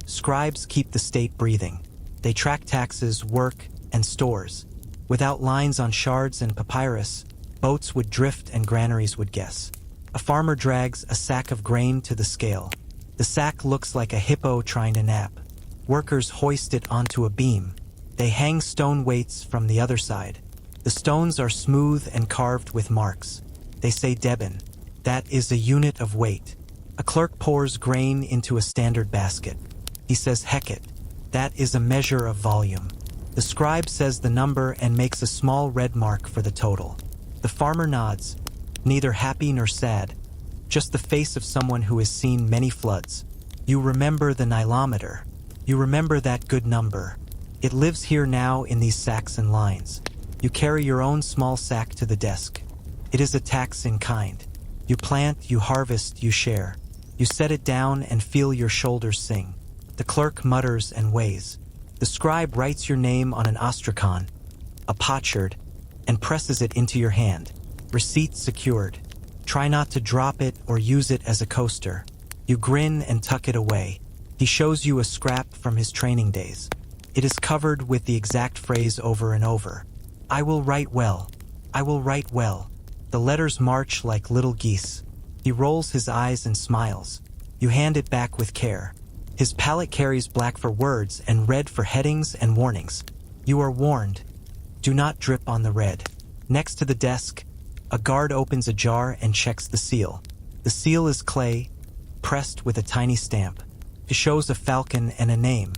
Scribes keep the state breathing. They track taxes, work, and stores. Without lines on shards and papyrus, boats would drift and granaries would guess. A farmer drags a sack of grain to the scale. The sack looks like a hippo trying to nap. Workers hoist it onto a beam. They hang stone weights from the other side. The stones are smooth and carved with marks. They say Deben. That is a unit of weight. A clerk pours grain into a standard basket. He says Hecate. That is a measure of volume. The scribe says the number and makes a small red mark for the total. The farmer nods, neither happy nor sad, just the face of someone who has seen many floods. You remember the Nilometer. You remember that good number. It lives here now in these sacks and lines. You carry your own small sack to the desk. It is a tax in kind. You plant, you harvest, you share. You set it down and feel your shoulders sing. The clerk mutters and weighs. The scribe writes your name on an ostrakhan, a potsherd, and presses it into your hand. Receipt secured. Try not to drop it or use it as a coaster. You grin and tuck it away. He shows you a scrap from his training days. It is covered with the exact phrase over and over. I will write well. I will write well. The letters march like little geese. He rolls his eyes and smiles. You hand it back with care. His palette carries black for words and red for headings and warnings. You are warned. Do not drip on the red. Next to the desk, a guard opens a jar and checks the seal. The seal is clay, pressed with a tiny stamp. It shows a falcon and a name.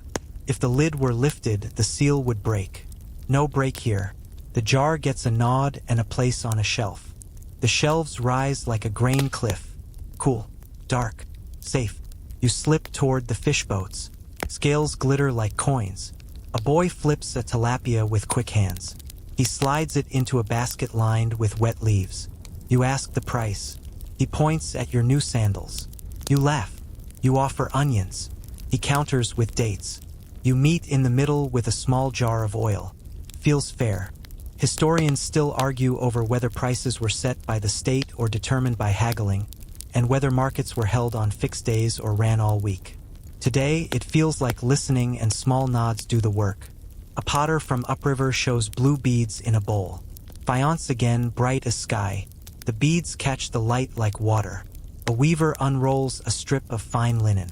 If the lid were lifted, the seal would break. No break here. The jar gets a nod and a place on a shelf. The shelves rise like a grain cliff. Cool, dark, safe. You slip toward the fish boats. Scales glitter like coins. A boy flips a tilapia with quick hands. He slides it into a basket lined with wet leaves. You ask the price. He points at your new sandals. You laugh. You offer onions. He counters with dates. You meet in the middle with a small jar of oil. Feels fair. Historians still argue over whether prices were set by the state or determined by haggling, and whether markets were held on fixed days or ran all week. Today, it feels like listening and small nods do the work. A potter from upriver shows blue beads in a bowl. Faience again, bright as sky. The beads catch the light like water. A weaver unrolls a strip of fine linen.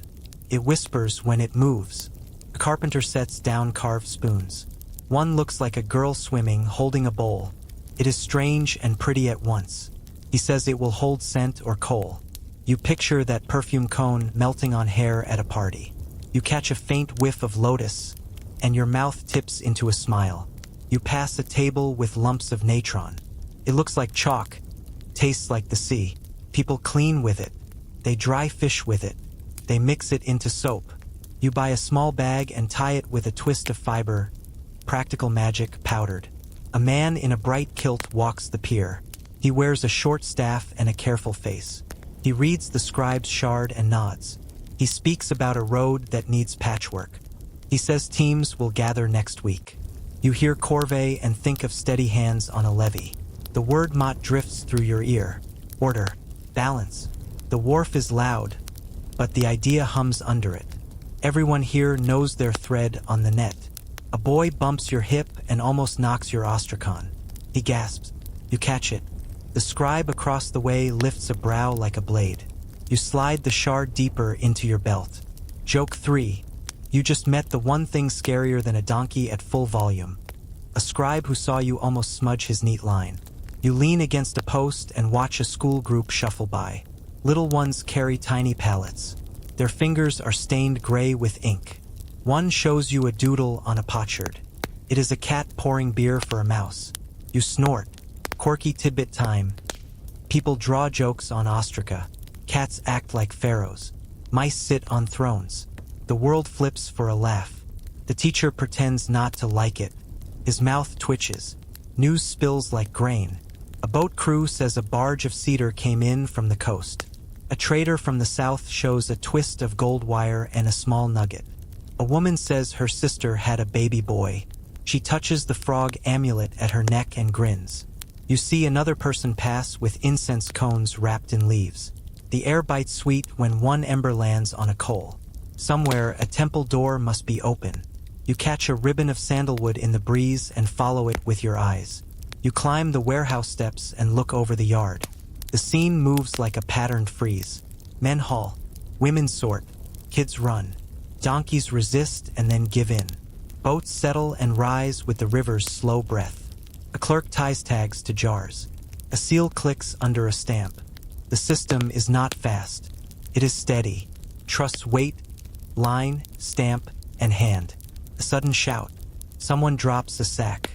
It whispers when it moves. A carpenter sets down carved spoons. One looks like a girl swimming, holding a bowl. It is strange and pretty at once. He says it will hold scent or coal. You picture that perfume cone melting on hair at a party. You catch a faint whiff of lotus, and your mouth tips into a smile. You pass a table with lumps of natron. It looks like chalk, tastes like the sea. People clean with it. They dry fish with it. They mix it into soap. You buy a small bag and tie it with a twist of fiber. Practical magic, powdered. A man in a bright kilt walks the pier. He wears a short staff and a careful face. He reads the scribe's shard and nods. He speaks about a road that needs patchwork. He says teams will gather next week. You hear corvée and think of steady hands on a levee. The word mot drifts through your ear. Order. Balance. The wharf is loud, but the idea hums under it. Everyone here knows their thread on the net. A boy bumps your hip and almost knocks your ostrakhan. He gasps. You catch it. The scribe across the way lifts a brow like a blade. You slide the shard deeper into your belt. Joke 3. You just met the one thing scarier than a donkey at full volume. A scribe who saw you almost smudge his neat line. You lean against a post and watch a school group shuffle by. Little ones carry tiny pallets. Their fingers are stained gray with ink. One shows you a doodle on a potsherd. It is a cat pouring beer for a mouse. You snort. Quirky tidbit time. People draw jokes on ostraca. Cats act like pharaohs. Mice sit on thrones. The world flips for a laugh. The teacher pretends not to like it. His mouth twitches. News spills like grain. A boat crew says a barge of cedar came in from the coast. A trader from the south shows a twist of gold wire and a small nugget. A woman says her sister had a baby boy. She touches the frog amulet at her neck and grins. You see another person pass with incense cones wrapped in leaves. The air bites sweet when one ember lands on a coal. Somewhere, a temple door must be open. You catch a ribbon of sandalwood in the breeze and follow it with your eyes. You climb the warehouse steps and look over the yard. The scene moves like a patterned frieze. Men haul. Women sort. Kids run. Donkeys resist and then give in. Boats settle and rise with the river's slow breath. A clerk ties tags to jars. A seal clicks under a stamp. The system is not fast. It is steady. Trusts weight, line, stamp, and hand. A sudden shout. Someone drops a sack.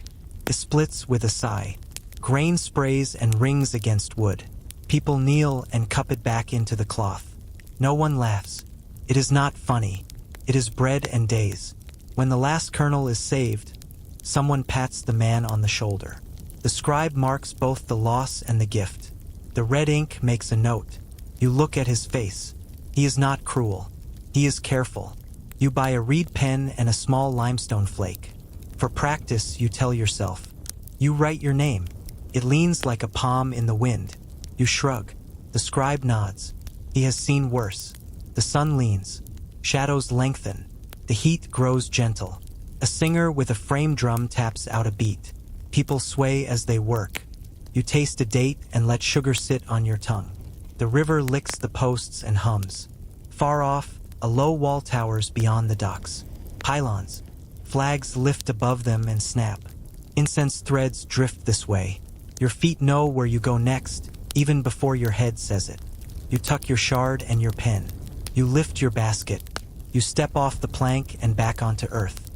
It splits with a sigh. Grain sprays and rings against wood. People kneel and cup it back into the cloth. No one laughs. It is not funny. It is bread and days. When the last kernel is saved, someone pats the man on the shoulder. The scribe marks both the loss and the gift. The red ink makes a note. You look at his face. He is not cruel. He is careful. You buy a reed pen and a small limestone flake. For practice, you tell yourself. You write your name. It leans like a palm in the wind. You shrug. The scribe nods. He has seen worse. The sun leans. Shadows lengthen. The heat grows gentle. A singer with a frame drum taps out a beat. People sway as they work. You taste a date and let sugar sit on your tongue. The river licks the posts and hums. Far off, a low wall towers beyond the docks. Pylons. Flags lift above them and snap. Incense threads drift this way. Your feet know where you go next, even before your head says it. You tuck your shard and your pen. You lift your basket. You step off the plank and back onto earth.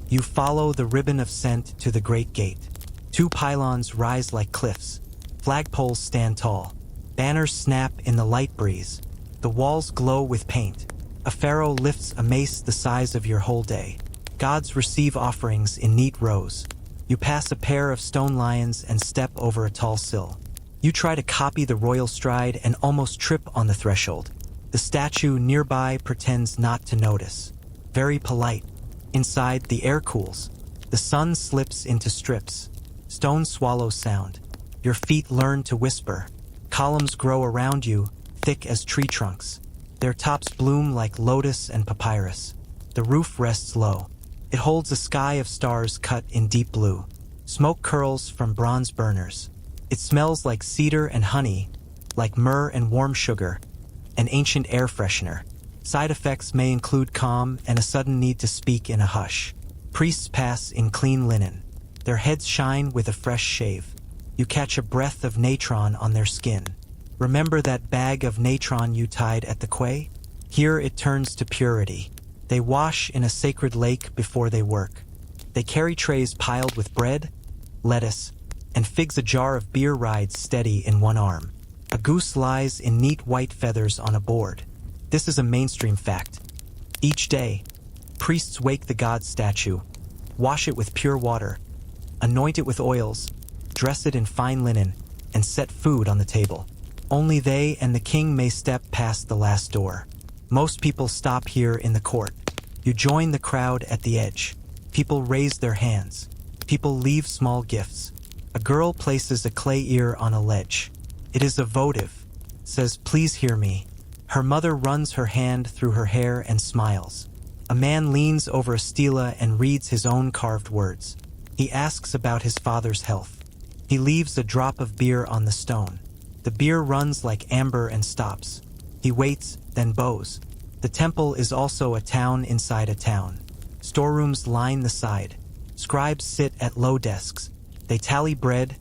You follow the ribbon of scent to the great gate. 2 pylons rise like cliffs. Flagpoles stand tall. Banners snap in the light breeze. The walls glow with paint. A pharaoh lifts a mace the size of your whole day. Gods receive offerings in neat rows. You pass a pair of stone lions and step over a tall sill. You try to copy the royal stride and almost trip on the threshold. The statue nearby pretends not to notice. Very polite. Inside, the air cools. The sun slips into strips. Stone swallows sound. Your feet learn to whisper. Columns grow around you, thick as tree trunks. Their tops bloom like lotus and papyrus. The roof rests low. It holds a sky of stars cut in deep blue. Smoke curls from bronze burners. It smells like cedar and honey, like myrrh and warm sugar, an ancient air freshener. Side effects may include calm and a sudden need to speak in a hush. Priests pass in clean linen. Their heads shine with a fresh shave. You catch a breath of natron on their skin. Remember that bag of natron you tied at the quay? Here it turns to purity. They wash in a sacred lake before they work. They carry trays piled with bread, lettuce, and figs. A jar of beer rides steady in one arm. A goose lies in neat white feathers on a board. This is a mainstream fact. Each day, priests wake the god statue, wash it with pure water, anoint it with oils, dress it in fine linen, and set food on the table. Only they and the king may step past the last door. Most people stop here in the court. You join the crowd at the edge. People raise their hands. People leave small gifts. A girl places a clay ear on a ledge. It is a votive, says, "Please hear me." Her mother runs her hand through her hair and smiles. A man leans over a stela and reads his own carved words. He asks about his father's health. He leaves a drop of beer on the stone. The beer runs like amber and stops. He waits, then bows. The temple is also a town inside a town. Storerooms line the side. Scribes sit at low desks. They tally bread,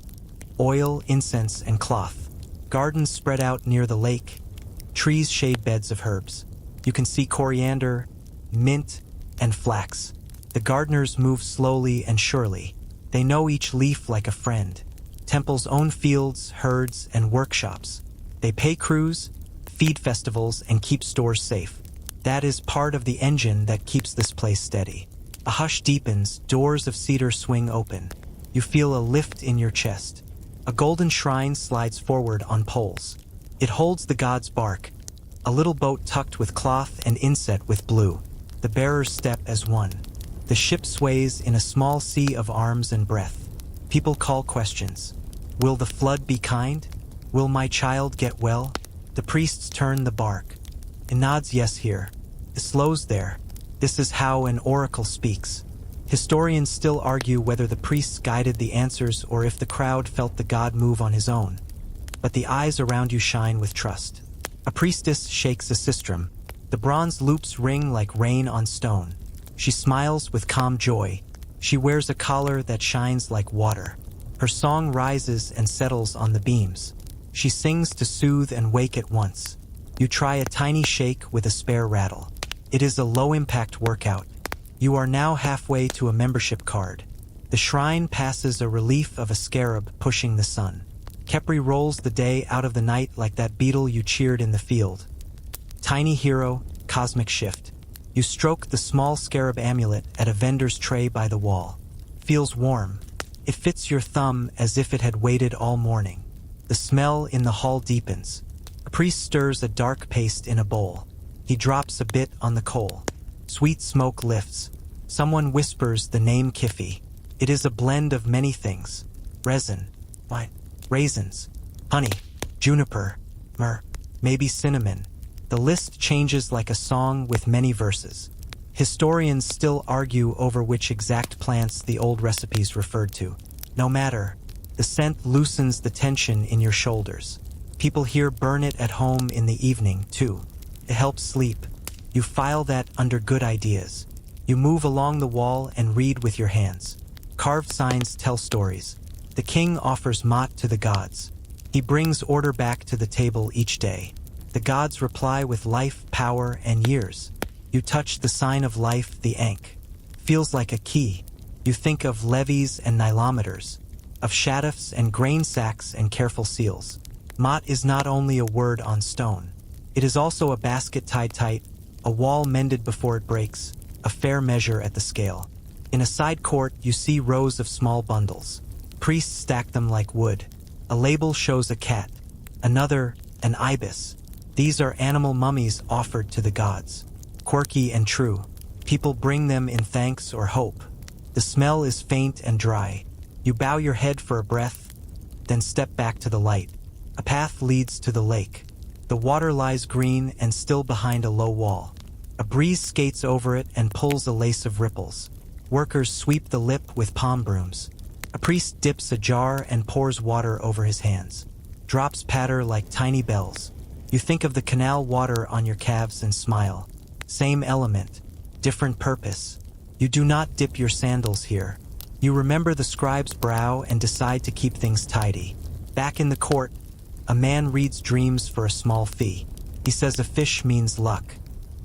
oil, incense, and cloth. Gardens spread out near the lake. Trees shade beds of herbs. You can see coriander, mint, and flax. The gardeners move slowly and surely. They know each leaf like a friend. Temples own fields, herds, and workshops. They pay crews, feed festivals, and keep stores safe. That is part of the engine that keeps this place steady. A hush deepens, doors of cedar swing open. You feel a lift in your chest. A golden shrine slides forward on poles. It holds the god's bark, a little boat tucked with cloth and inset with blue. The bearers step as one. The ship sways in a small sea of arms and breath. People call questions. Will the flood be kind? Will my child get well? The priests turn the bark. It nods yes here. It slows there. This is how an oracle speaks. Historians still argue whether the priests guided the answers or if the crowd felt the god move on his own. But the eyes around you shine with trust. A priestess shakes a sistrum. The bronze loops ring like rain on stone. She smiles with calm joy. She wears a collar that shines like water. Her song rises and settles on the beams. She sings to soothe and wake at once. You try a tiny shake with a spare rattle. It is a low-impact workout. You are now halfway to a membership card. The shrine passes a relief of a scarab pushing the sun. Khepri rolls the day out of the night like that beetle you cheered in the field. Tiny hero, cosmic shift. You stroke the small scarab amulet at a vendor's tray by the wall. Feels warm. It fits your thumb as if it had waited all morning. The smell in the hall deepens. A priest stirs a dark paste in a bowl. He drops a bit on the coal. Sweet smoke lifts. Someone whispers the name Kifi. It is a blend of many things. Resin, wine, raisins, honey, juniper, myrrh, maybe cinnamon. The list changes like a song with many verses. Historians still argue over which exact plants the old recipes referred to. No matter, the scent loosens the tension in your shoulders. People here burn it at home in the evening, too. It helps sleep. You file that under good ideas. You move along the wall and read with your hands. Carved signs tell stories. The king offers mat to the gods. He brings order back to the table each day. The gods reply with life, power, and years. You touch the sign of life, the ankh. Feels like a key. You think of levies and nilometers, of shadufs and grain sacks and careful seals. Mat is not only a word on stone. It is also a basket tied tight, a wall mended before it breaks, a fair measure at the scale. In a side court, you see rows of small bundles. Priests stack them like wood. A label shows a cat, another, an ibis. These are animal mummies offered to the gods. Quirky and true. People bring them in thanks or hope. The smell is faint and dry. You bow your head for a breath, then step back to the light. A path leads to the lake. The water lies green and still behind a low wall. A breeze skates over it and pulls a lace of ripples. Workers sweep the lip with palm brooms. A priest dips a jar and pours water over his hands. Drops patter like tiny bells. You think of the canal water on your calves and smile. Same element, different purpose. You do not dip your sandals here. You remember the scribe's brow and decide to keep things tidy. Back in the court, a man reads dreams for a small fee. He says a fish means luck.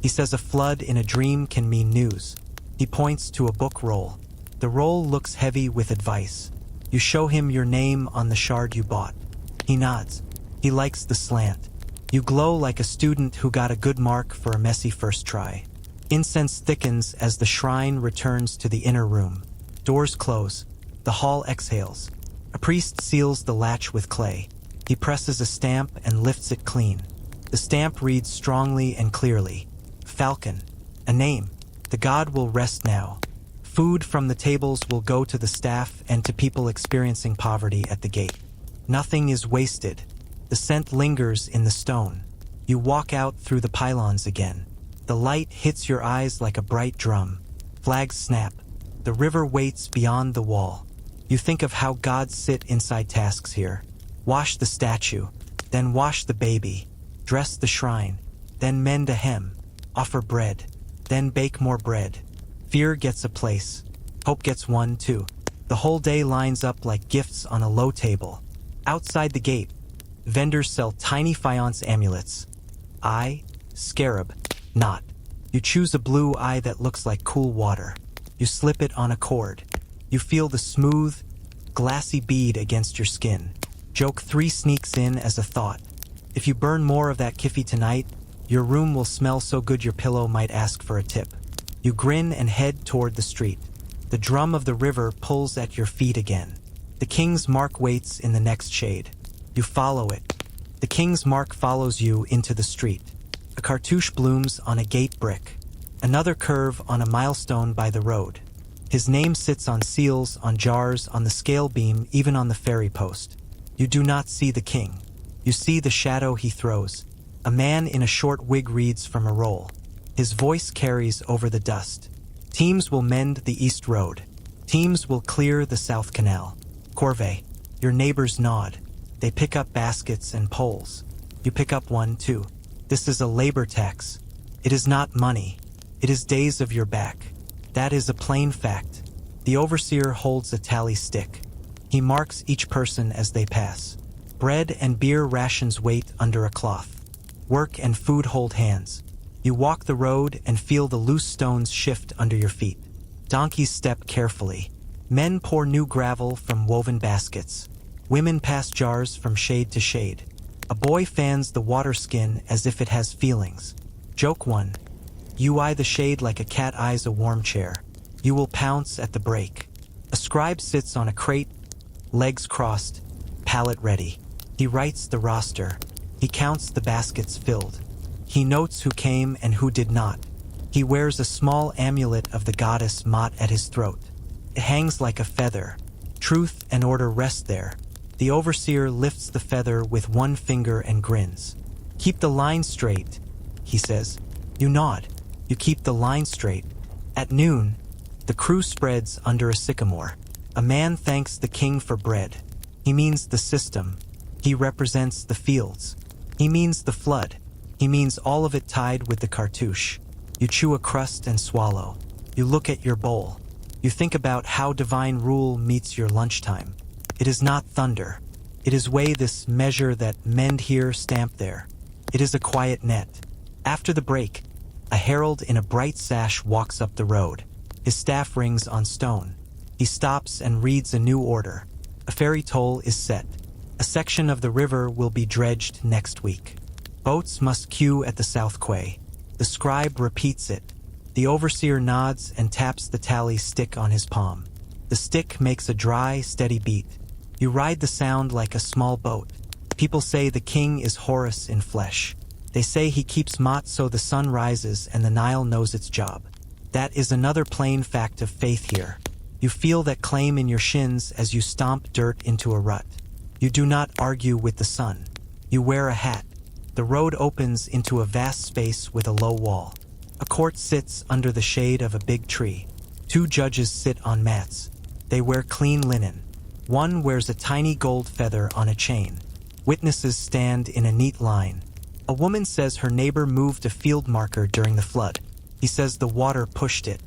He says a flood in a dream can mean news. He points to a book roll. The roll looks heavy with advice. You show him your name on the shard you bought. He nods. He likes the slant. You glow like a student who got a good mark for a messy first try. Incense thickens as the shrine returns to the inner room. Doors close. The hall exhales. A priest seals the latch with clay. He presses a stamp and lifts it clean. The stamp reads strongly and clearly. Falcon. A name. The god will rest now. Food from the tables will go to the staff and to people experiencing poverty at the gate. Nothing is wasted. The scent lingers in the stone. You walk out through the pylons again. The light hits your eyes like a bright drum. Flags snap. The river waits beyond the wall. You think of how gods sit inside tasks here. Wash the statue, then wash the baby. Dress the shrine, then mend a hem. Offer bread, then bake more bread. Fear gets a place. Hope gets one, too. The whole day lines up like gifts on a low table. Outside the gate, vendors sell tiny faience amulets. Eye, scarab, knot. You choose a blue eye that looks like cool water. You slip it on a cord. You feel the smooth, glassy bead against your skin. Joke 3 sneaks in as a thought. If you burn more of that kiffy tonight, your room will smell so good your pillow might ask for a tip. You grin and head toward the street. The drum of the river pulls at your feet again. The king's mark waits in the next shade. You follow it. The king's mark follows you into the street. A cartouche blooms on a gate brick. Another curve on a milestone by the road. His name sits on seals, on jars, on the scale beam, even on the ferry post. You do not see the king. You see the shadow he throws. A man in a short wig reads from a roll. His voice carries over the dust. Teams will mend the East Road. Teams will clear the South Canal. Corvée. Your neighbors nod. They pick up baskets and poles. You pick up one too. This is a labor tax. It is not money. It is days of your back. That is a plain fact. The overseer holds a tally stick. He marks each person as they pass. Bread and beer rations wait under a cloth. Work and food hold hands. You walk the road and feel the loose stones shift under your feet. Donkeys step carefully. Men pour new gravel from woven baskets. Women pass jars from shade to shade. A boy fans the water skin as if it has feelings. Joke 1. You eye the shade like a cat eyes a warm chair. You will pounce at the break. A scribe sits on a crate, legs crossed, palette ready. He writes the roster. He counts the baskets filled. He notes who came and who did not. He wears a small amulet of the goddess Mot at his throat. It hangs like a feather. Truth and order rest there. The overseer lifts the feather with one finger and grins. Keep the line straight, he says. You nod. You keep the line straight. At noon, the crew spreads under a sycamore. A man thanks the king for bread. He means the system. He represents the fields. He means the flood. He means all of it tied with the cartouche. You chew a crust and swallow. You look at your bowl. You think about how divine rule meets your lunchtime. It is not thunder. It is weigh this measure that mend here, stamp there. It is a quiet net. After the break, a herald in a bright sash walks up the road. His staff rings on stone. He stops and reads a new order. A ferry toll is set. A section of the river will be dredged next week. Boats must queue at the south quay. The scribe repeats it. The overseer nods and taps the tally stick on his palm. The stick makes a dry, steady beat. You ride the sound like a small boat. People say the king is Horus in flesh. They say he keeps Mot so the sun rises and the Nile knows its job. That is another plain fact of faith here. You feel that claim in your shins as you stomp dirt into a rut. You do not argue with the sun. You wear a hat. The road opens into a vast space with a low wall. A court sits under the shade of a big tree. 2 judges sit on mats. They wear clean linen. One wears a tiny gold feather on a chain. Witnesses stand in a neat line. A woman says her neighbor moved a field marker during the flood. He says the water pushed it.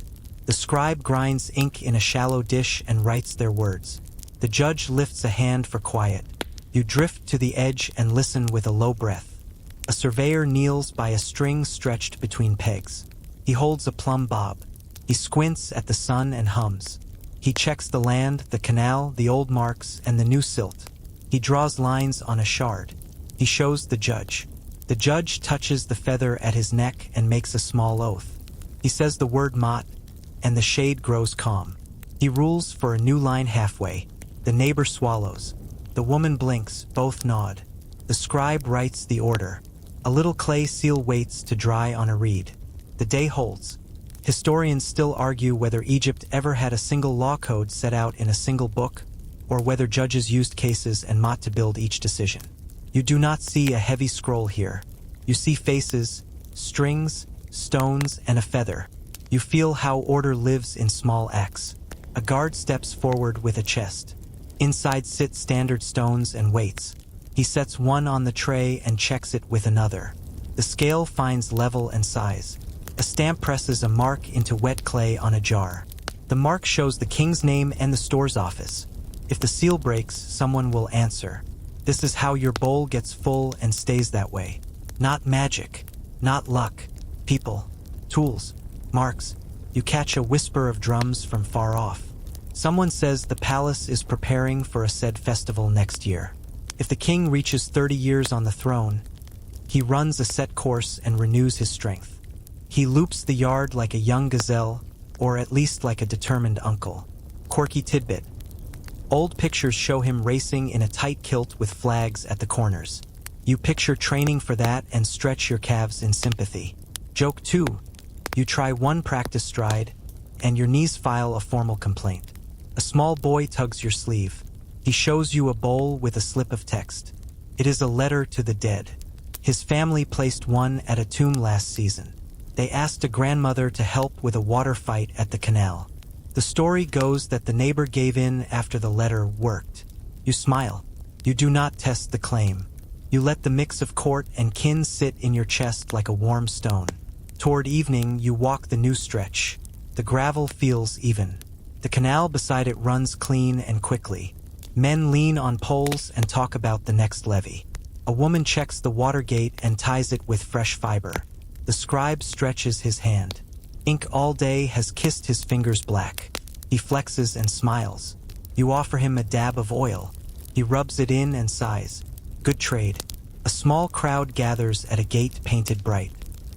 The scribe grinds ink in a shallow dish and writes their words. The judge lifts a hand for quiet. You drift to the edge and listen with a low breath. A surveyor kneels by a string stretched between pegs. He holds a plumb bob. He squints at the sun and hums. He checks the land, the canal, the old marks, and the new silt. He draws lines on a shard. He shows the judge. The judge touches the feather at his neck and makes a small oath. He says the word Mot, and the shade grows calm. He rules for a new line halfway. The neighbor swallows. The woman blinks, both nod. The scribe writes the order. A little clay seal waits to dry on a reed. The day holds. Historians still argue whether Egypt ever had a single law code set out in a single book, or whether judges used cases and Mot to build each decision. You do not see a heavy scroll here. You see faces, strings, stones, and a feather. You feel how order lives in small acts. A guard steps forward with a chest. Inside sit standard stones and weights. He sets one on the tray and checks it with another. The scale finds level and size. A stamp presses a mark into wet clay on a jar. The mark shows the king's name and the store's office. If the seal breaks, someone will answer. This is how your bowl gets full and stays that way. Not magic, not luck, people, tools, marks. You catch a whisper of drums from far off. Someone says the palace is preparing for a said festival next year. If the king reaches 30 years on the throne, he runs a set course and renews his strength. He loops the yard like a young gazelle, or at least like a determined uncle. Quirky tidbit. Old pictures show him racing in a tight kilt with flags at the corners. You picture training for that and stretch your calves in sympathy. Joke 2. You try one practice stride, and your knees file a formal complaint. A small boy tugs your sleeve. He shows you a bowl with a slip of text. It is a letter to the dead. His family placed one at a tomb last season. They asked a grandmother to help with a water fight at the canal. The story goes that the neighbor gave in after the letter worked. You smile. You do not test the claim. You let the mix of court and kin sit in your chest like a warm stone. Toward evening, you walk the new stretch. The gravel feels even. The canal beside it runs clean and quickly. Men lean on poles and talk about the next levee. A woman checks the water gate and ties it with fresh fiber. The scribe stretches his hand. Ink all day has kissed his fingers black. He flexes and smiles. You offer him a dab of oil. He rubs it in and sighs. Good trade. A small crowd gathers at a gate painted bright.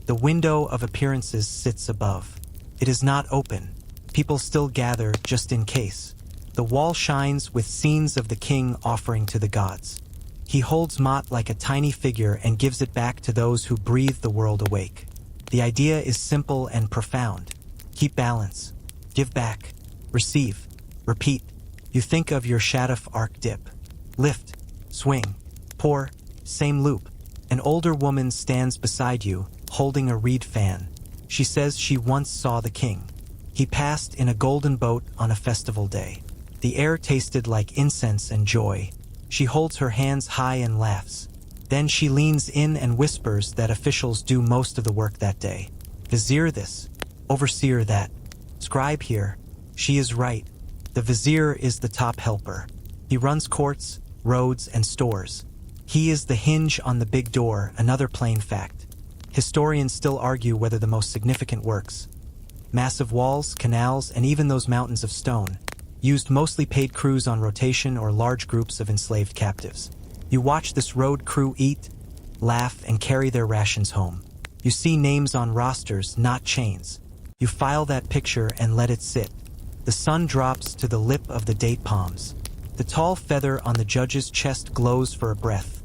The window of appearances sits above. It is not open. People still gather just in case. The wall shines with scenes of the king offering to the gods. He holds Mott like a tiny figure and gives it back to those who breathe the world awake. The idea is simple and profound. Keep balance. Give back. Receive. Repeat. You think of your Shaduf arc dip. Lift. Swing. Pour. Same loop. An older woman stands beside you, holding a reed fan. She says she once saw the king. He passed in a golden boat on a festival day. The air tasted like incense and joy. She holds her hands high and laughs. Then she leans in and whispers that officials do most of the work that day. Vizier this, overseer that, scribe here. She is right. The vizier is the top helper. He runs courts, roads, and stores. He is the hinge on the big door, another plain fact. Historians still argue whether the most significant works, massive walls, canals, and even those mountains of stone, used mostly paid crews on rotation or large groups of enslaved captives. You watch this road crew eat, laugh, and carry their rations home. You see names on rosters, not chains. You file that picture and let it sit. The sun drops to the lip of the date palms. The tall feather on the judge's chest glows for a breath,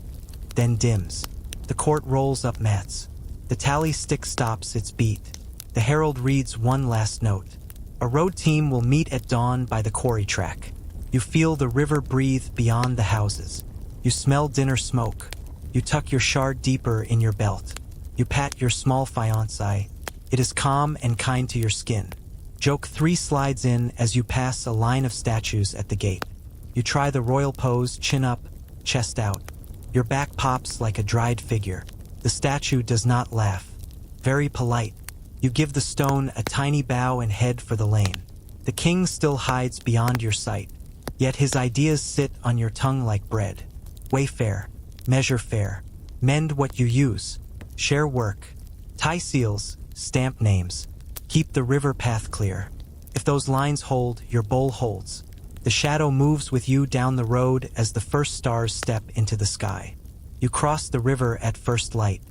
then dims. The court rolls up mats. The tally stick stops its beat. The herald reads one last note. A road team will meet at dawn by the quarry track. You feel the river breathe beyond the houses. You smell dinner smoke. You tuck your shard deeper in your belt. You pat your small fiancé. It is calm and kind to your skin. Joke 3 slides in as you pass a line of statues at the gate. You try the royal pose, chin up, chest out. Your back pops like a dried figure. The statue does not laugh. Very polite. You give the stone a tiny bow and head for the lane. The king still hides beyond your sight, yet his ideas sit on your tongue like bread. Weigh fair, measure fair, mend what you use, share work, tie seals, stamp names, keep the river path clear. If those lines hold, your bowl holds. The shadow moves with you down the road as the first stars step into the sky. You cross the river at first light.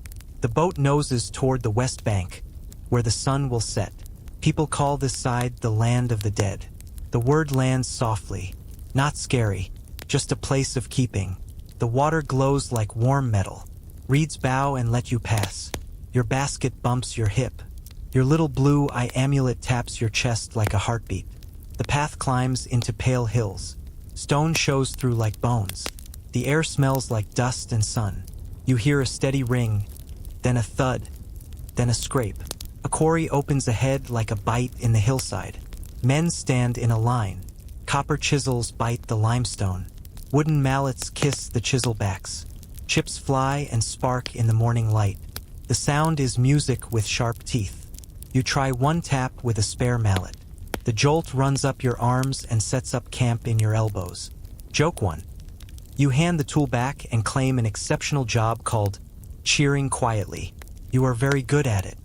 The boat noses toward the west bank, where the sun will set. People call this side the land of the dead. The word lands softly, not scary, just a place of keeping. The water glows like warm metal. Reeds bow and let you pass. Your basket bumps your hip. Your little blue eye amulet taps your chest like a heartbeat. The path climbs into pale hills. Stone shows through like bones. The air smells like dust and sun. You hear a steady ring, then a thud, then a scrape. A quarry opens ahead like a bite in the hillside. Men stand in a line. Copper chisels bite the limestone. Wooden mallets kiss the chisel backs. Chips fly and spark in the morning light. The sound is music with sharp teeth. You try one tap with a spare mallet. The jolt runs up your arms and sets up camp in your elbows. Joke 1. You hand the tool back and claim an exceptional job called cheering quietly. You are very good at it.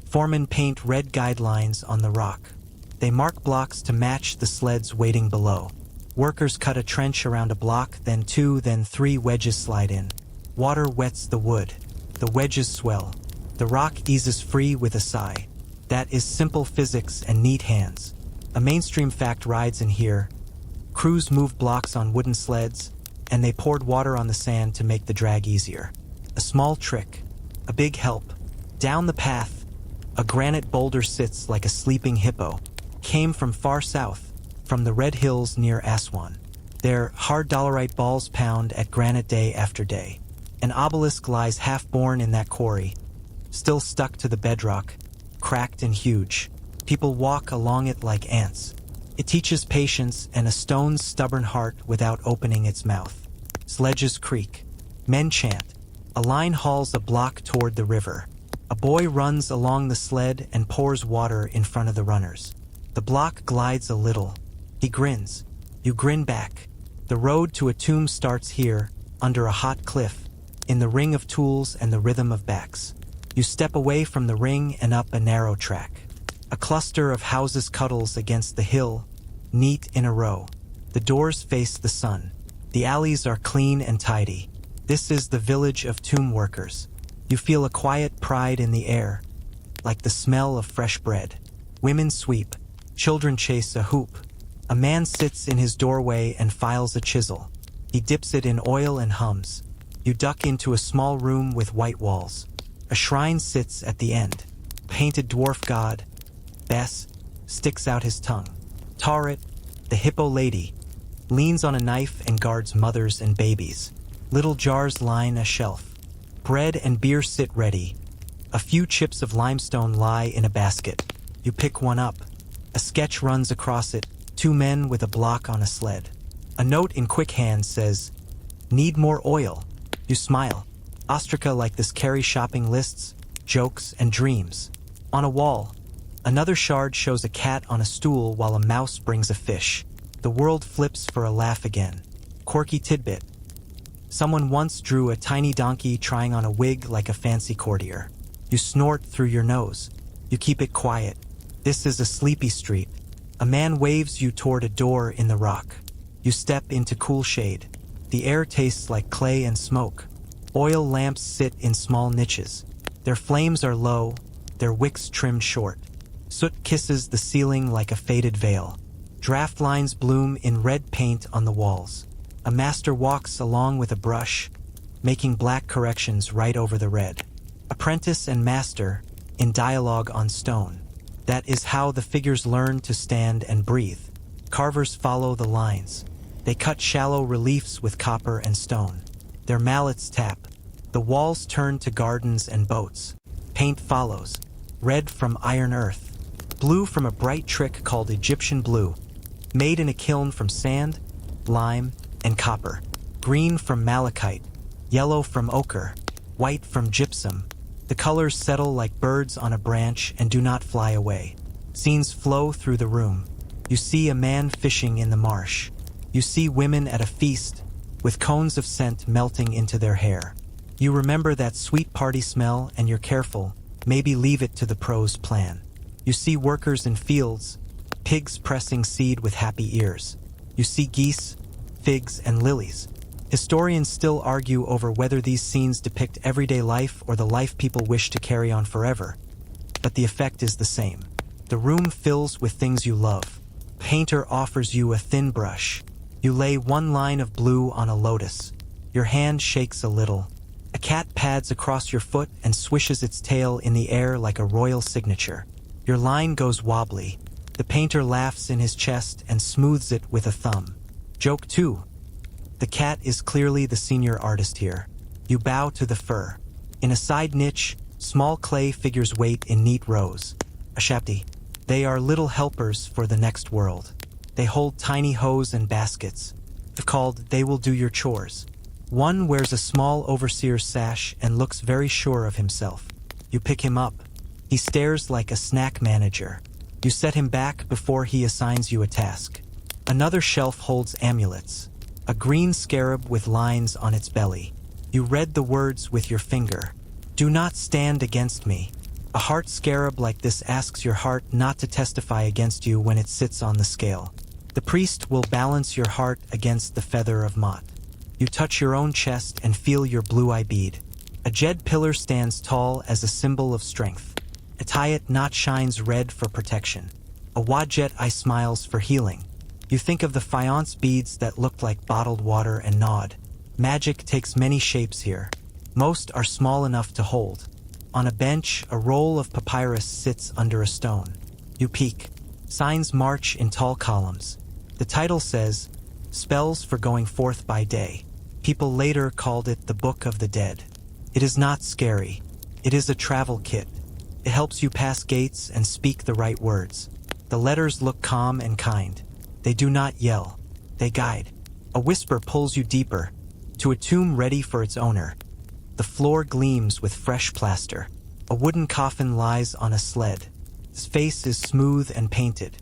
Foremen paint red guidelines on the rock. They mark blocks to match the sleds waiting below. Workers cut a trench around a block, then two, then three wedges slide in. Water wets the wood. The wedges swell. The rock eases free with a sigh. That is simple physics and neat hands. A mainstream fact rides in here. Crews moved blocks on wooden sleds, and they poured water on the sand to make the drag easier. A small trick. A big help. Down the path, a granite boulder sits like a sleeping hippo. Came from far south, from the red hills near Aswan. Their hard dolerite balls pound at granite day after day. An obelisk lies half-born in that quarry, still stuck to the bedrock, cracked and huge. People walk along it like ants. It teaches patience and a stone's stubborn heart without opening its mouth. Sledges creak. Men chant. A line hauls a block toward the river. A boy runs along the sled and pours water in front of the runners. The block glides a little. He grins. You grin back. The road to a tomb starts here, under a hot cliff, in the ring of tools and the rhythm of backs. You step away from the ring and up a narrow track. A cluster of houses cuddles against the hill, neat in a row. The doors face the sun. The alleys are clean and tidy. This is the village of tomb workers. You feel a quiet pride in the air, like the smell of fresh bread. Women sweep. Children chase a hoop. A man sits in his doorway and files a chisel. He dips it in oil and hums. You duck into a small room with white walls. A shrine sits at the end. Painted dwarf god, Bess, sticks out his tongue. Tarit, the hippo lady, leans on a knife and guards mothers and babies. Little jars line a shelf. Bread and beer sit ready. A few chips of limestone lie in a basket. You pick one up. A sketch runs across it, two men with a block on a sled. A note in quick hand says, "Need more oil." You smile. Ostraca like this carry shopping lists, jokes, and dreams. On a wall, another shard shows a cat on a stool while a mouse brings a fish. The world flips for a laugh again. Quirky tidbit. Someone once drew a tiny donkey trying on a wig like a fancy courtier. You snort through your nose. You keep it quiet. This is a sleepy street. A man waves you toward a door in the rock. You step into cool shade. The air tastes like clay and smoke. Oil lamps sit in small niches. Their flames are low, their wicks trimmed short. Soot kisses the ceiling like a faded veil. Draft lines bloom in red paint on the walls. A master walks along with a brush, making black corrections right over the red. Apprentice and master, in dialogue on stone. That is how the figures learn to stand and breathe. Carvers follow the lines. They cut shallow reliefs with copper and stone. Their mallets tap. The walls turn to gardens and boats. Paint follows. Red from iron earth. Blue from a bright trick called Egyptian blue. Made in a kiln from sand, lime, and copper. Green from malachite. Yellow from ochre. White from gypsum. The colors settle like birds on a branch and do not fly away. Scenes flow through the room. You see a man fishing in the marsh. You see women at a feast, with cones of scent melting into their hair. You remember that sweet party smell and you're careful, maybe leave it to the pros' plan. You see workers in fields, pigs pressing seed with happy ears. You see geese, figs, and lilies. Historians still argue over whether these scenes depict everyday life or the life people wish to carry on forever. But the effect is the same. The room fills with things you love. Painter offers you a thin brush. You lay one line of blue on a lotus. Your hand shakes a little. A cat pads across your foot and swishes its tail in the air like a royal signature. Your line goes wobbly. The painter laughs in his chest and smooths it with a thumb. Joke 2. The cat is clearly the senior artist here. You bow to the fur. In a side niche, small clay figures wait in neat rows. Ashapti. They are little helpers for the next world. They hold tiny hoes and baskets. If called, they will do your chores. One wears a small overseer's sash and looks very sure of himself. You pick him up. He stares like a snack manager. You set him back before he assigns you a task. Another shelf holds amulets. A green scarab with lines on its belly. You read the words with your finger. Do not stand against me. A heart scarab like this asks your heart not to testify against you when it sits on the scale. The priest will balance your heart against the feather of Mot. You touch your own chest and feel your blue-eye bead. A jed pillar stands tall as a symbol of strength. A tayat knot shines red for protection. A wajet eye smiles for healing. You think of the faience beads that looked like bottled water and nod. Magic takes many shapes here. Most are small enough to hold. On a bench, a roll of papyrus sits under a stone. You peek. Signs march in tall columns. The title says, Spells for Going Forth by Day. People later called it the Book of the Dead. It is not scary. It is a travel kit. It helps you pass gates and speak the right words. The letters look calm and kind. They do not yell. They guide. A whisper pulls you deeper, to a tomb ready for its owner. The floor gleams with fresh plaster. A wooden coffin lies on a sled. His face is smooth and painted.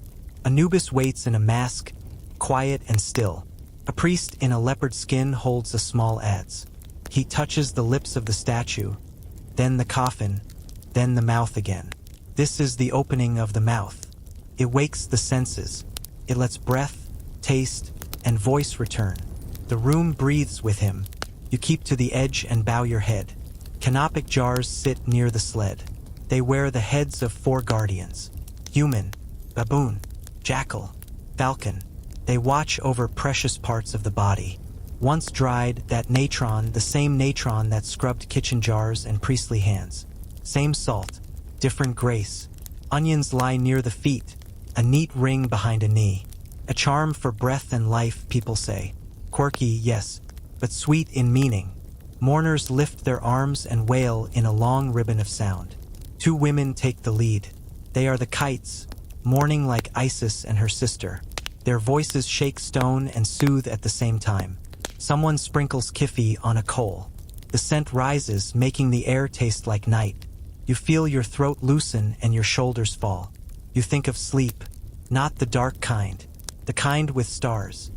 Anubis waits in a mask, quiet and still. A priest in a leopard skin holds a small adze. He touches the lips of the statue, then the coffin, then the mouth again. This is the opening of the mouth. It wakes the senses. It lets breath, taste, and voice return. The room breathes with him. You keep to the edge and bow your head. Canopic jars sit near the sled. They wear the heads of 4 guardians. Human, baboon, jackal, falcon. They watch over precious parts of the body. Once dried, that natron, the same natron that scrubbed kitchen jars and priestly hands. Same salt, different grace. Onions lie near the feet, a neat ring behind a knee. A charm for breath and life, people say. Quirky, yes, but sweet in meaning. Mourners lift their arms and wail in a long ribbon of sound. 2 women take the lead. They are the kites, mourning like Isis and her sister. Their voices shake stone and soothe at the same time. Someone sprinkles kifi on a coal. The scent rises, making the air taste like night. You feel your throat loosen and your shoulders fall. You think of sleep, not the dark kind, the kind with stars.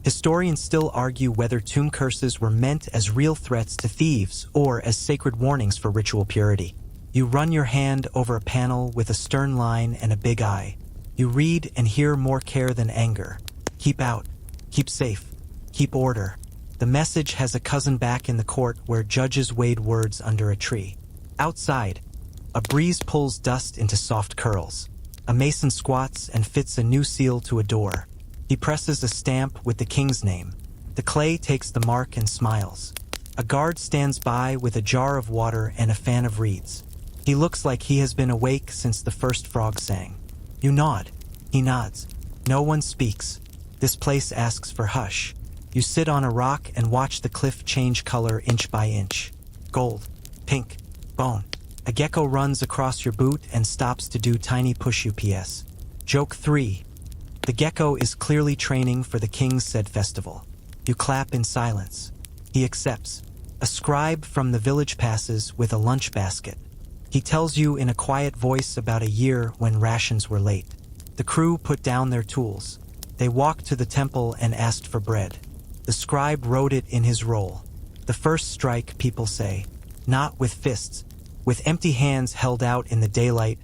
Historians still argue whether tomb curses were meant as real threats to thieves or as sacred warnings for ritual purity. You run your hand over a panel with a stern line and a big eye. You read and hear more care than anger. Keep out. Keep safe. Keep order. The message has a cousin back in the court where judges weighed words under a tree. Outside, a breeze pulls dust into soft curls. A mason squats and fits a new seal to a door. He presses a stamp with the king's name. The clay takes the mark and smiles. A guard stands by with a jar of water and a fan of reeds. He looks like he has been awake since the first frog sang. You nod. He nods. No one speaks. This place asks for hush. You sit on a rock and watch the cliff change color inch by inch. Gold, pink, bone. A gecko runs across your boot and stops to do tiny push UPS. Joke 3. The gecko is clearly training for the king's said festival. You clap in silence. He accepts. A scribe from the village passes with a lunch basket. He tells you in a quiet voice about a year when rations were late. The crew put down their tools. They walked to the temple and asked for bread. The scribe wrote it in his roll. The first strike, people say, not with fists, with empty hands held out in the daylight,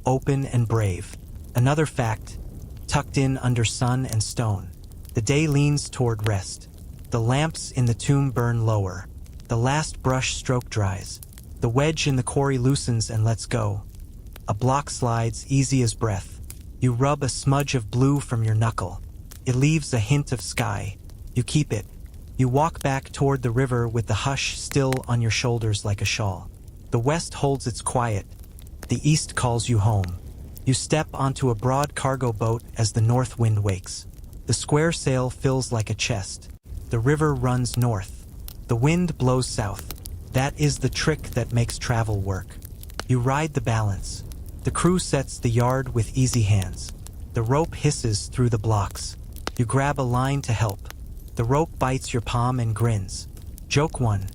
open and brave. Another fact, tucked in under sun and stone. The day leans toward rest. The lamps in the tomb burn lower. The last brush stroke dries. The wedge in the quarry loosens and lets go. A block slides easy as breath. You rub a smudge of blue from your knuckle. It leaves a hint of sky. You keep it. You walk back toward the river with the hush still on your shoulders like a shawl. The west holds its quiet. The east calls you home. You step onto a broad cargo boat as the north wind wakes. The square sail fills like a chest. The river runs north. The wind blows south. That is the trick that makes travel work. You ride the balance. The crew sets the yard with easy hands. The rope hisses through the blocks. You grab a line to help. The rope bites your palm and grins. Joke 1.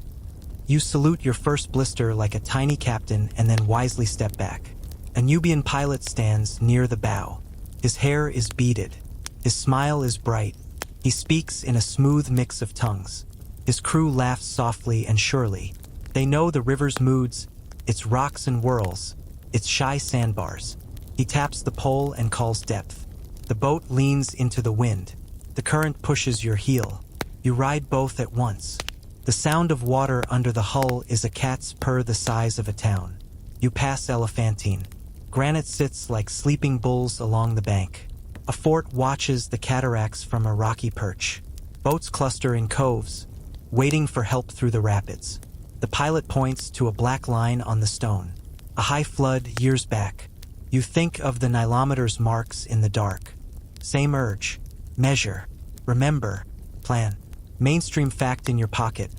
You salute your first blister like a tiny captain and then wisely step back. A Nubian pilot stands near the bow. His hair is beaded. His smile is bright. He speaks in a smooth mix of tongues. His crew laughs softly and surely. They know the river's moods, It's rocks and whirls. It's shy sandbars. He taps the pole and calls depth. The boat leans into the wind. The current pushes your heel. You ride both at once. The sound of water under the hull is a cat's purr the size of a town. You pass Elephantine. Granite sits like sleeping bulls along the bank. A fort watches the cataracts from a rocky perch. Boats cluster in coves, waiting for help through the rapids. The pilot points to a black line on the stone. A high flood years back. You think of the Nilometer's marks in the dark. Same urge. Measure. Remember. Plan. Mainstream fact in your pocket.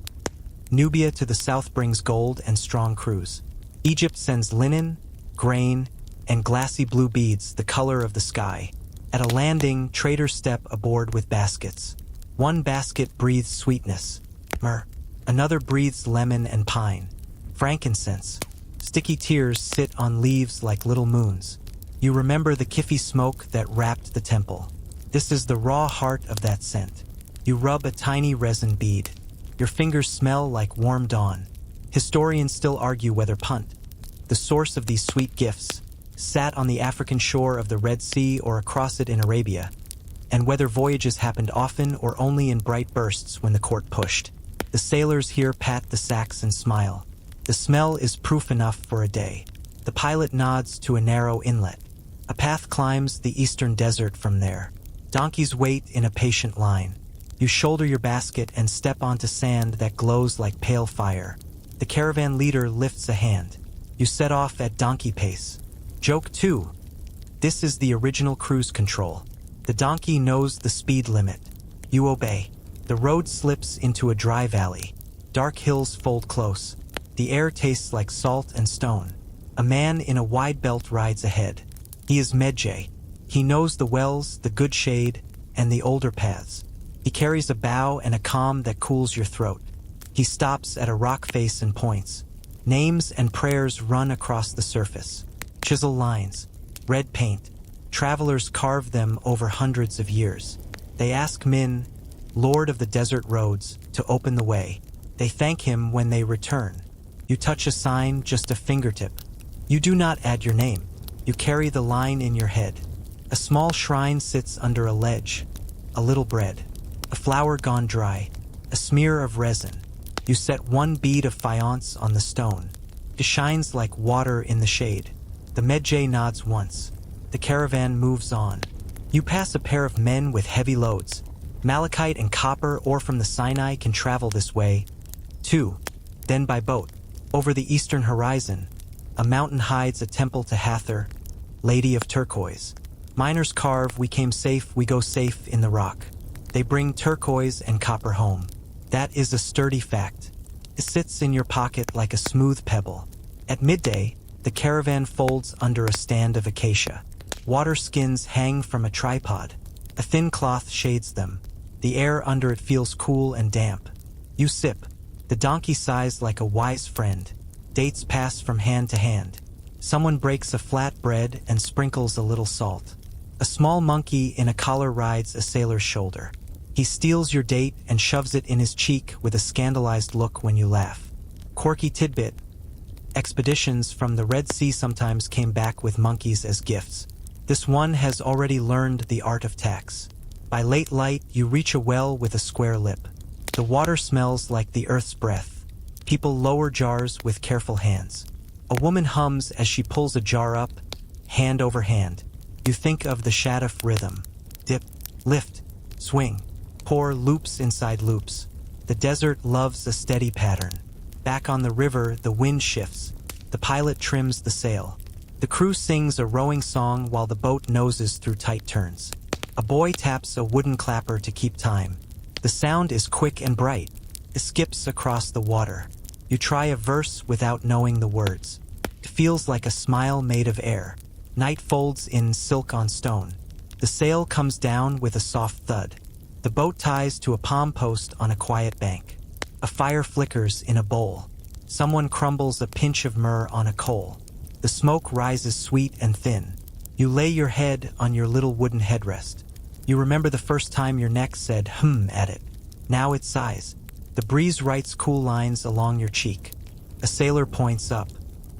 Nubia to the south brings gold and strong crews. Egypt sends linen, grain, and glassy blue beads the color of the sky. At a landing, traders step aboard with baskets. One basket breathes sweetness, myrrh. Another breathes lemon and pine. Frankincense. Sticky tears sit on leaves like little moons. You remember the kiffy smoke that wrapped the temple. This is the raw heart of that scent. You rub a tiny resin bead. Your fingers smell like warm dawn. Historians still argue whether Punt, the source of these sweet gifts, sat on the African shore of the Red Sea or across it in Arabia, and whether voyages happened often or only in bright bursts when the court pushed. The sailors here pat the sacks and smile. The smell is proof enough for a day. The pilot nods to a narrow inlet. A path climbs the eastern desert from there. Donkeys wait in a patient line. You shoulder your basket and step onto sand that glows like pale fire. The caravan leader lifts a hand. You set off at donkey pace. Joke 2. This is the original cruise control. The donkey knows the speed limit. You obey. The road slips into a dry valley. Dark hills fold close. The air tastes like salt and stone. A man in a wide belt rides ahead. He is Medjay. He knows the wells, the good shade, and the older paths. He carries a bow and a calm that cools your throat. He stops at a rock face and points. Names and prayers run across the surface. Chisel lines, red paint. Travelers carve them over hundreds of years. They ask Min, Lord of the Desert Roads, to open the way. They thank him when they return. You touch a sign, just a fingertip. You do not add your name. You carry the line in your head. A small shrine sits under a ledge. A little bread. A flower gone dry. A smear of resin. You set one bead of faience on the stone. It shines like water in the shade. The Medjay nods once. The caravan moves on. You pass a pair of men with heavy loads. Malachite and copper ore from the Sinai can travel this way, too. Then by boat. Over the eastern horizon, a mountain hides a temple to Hathor, Lady of Turquoise. Miners carve, we came safe, we go safe in the rock. They bring turquoise and copper home. That is a sturdy fact. It sits in your pocket like a smooth pebble. At midday, the caravan folds under a stand of acacia. Water skins hang from a tripod. A thin cloth shades them. The air under it feels cool and damp. You sip. The donkey sighs like a wise friend. Dates pass from hand to hand. Someone breaks a flat bread and sprinkles a little salt. A small monkey in a collar rides a sailor's shoulder. He steals your date and shoves it in his cheek with a scandalized look when you laugh. Quirky tidbit. Expeditions from the Red Sea sometimes came back with monkeys as gifts. This one has already learned the art of tax. By late light, you reach a well with a square lip. The water smells like the earth's breath. People lower jars with careful hands. A woman hums as she pulls a jar up, hand over hand. You think of the Shaduf rhythm. Dip, lift, swing, pour loops inside loops. The desert loves a steady pattern. Back on the river, the wind shifts. The pilot trims the sail. The crew sings a rowing song while the boat noses through tight turns. A boy taps a wooden clapper to keep time. The sound is quick and bright. It skips across the water. You try a verse without knowing the words. It feels like a smile made of air. Night folds in silk on stone. The sail comes down with a soft thud. The boat ties to a palm post on a quiet bank. A fire flickers in a bowl. Someone crumbles a pinch of myrrh on a coal. The smoke rises sweet and thin. You lay your head on your little wooden headrest. You remember the first time your neck said at it. Now it sighs. The breeze writes cool lines along your cheek. A sailor points up.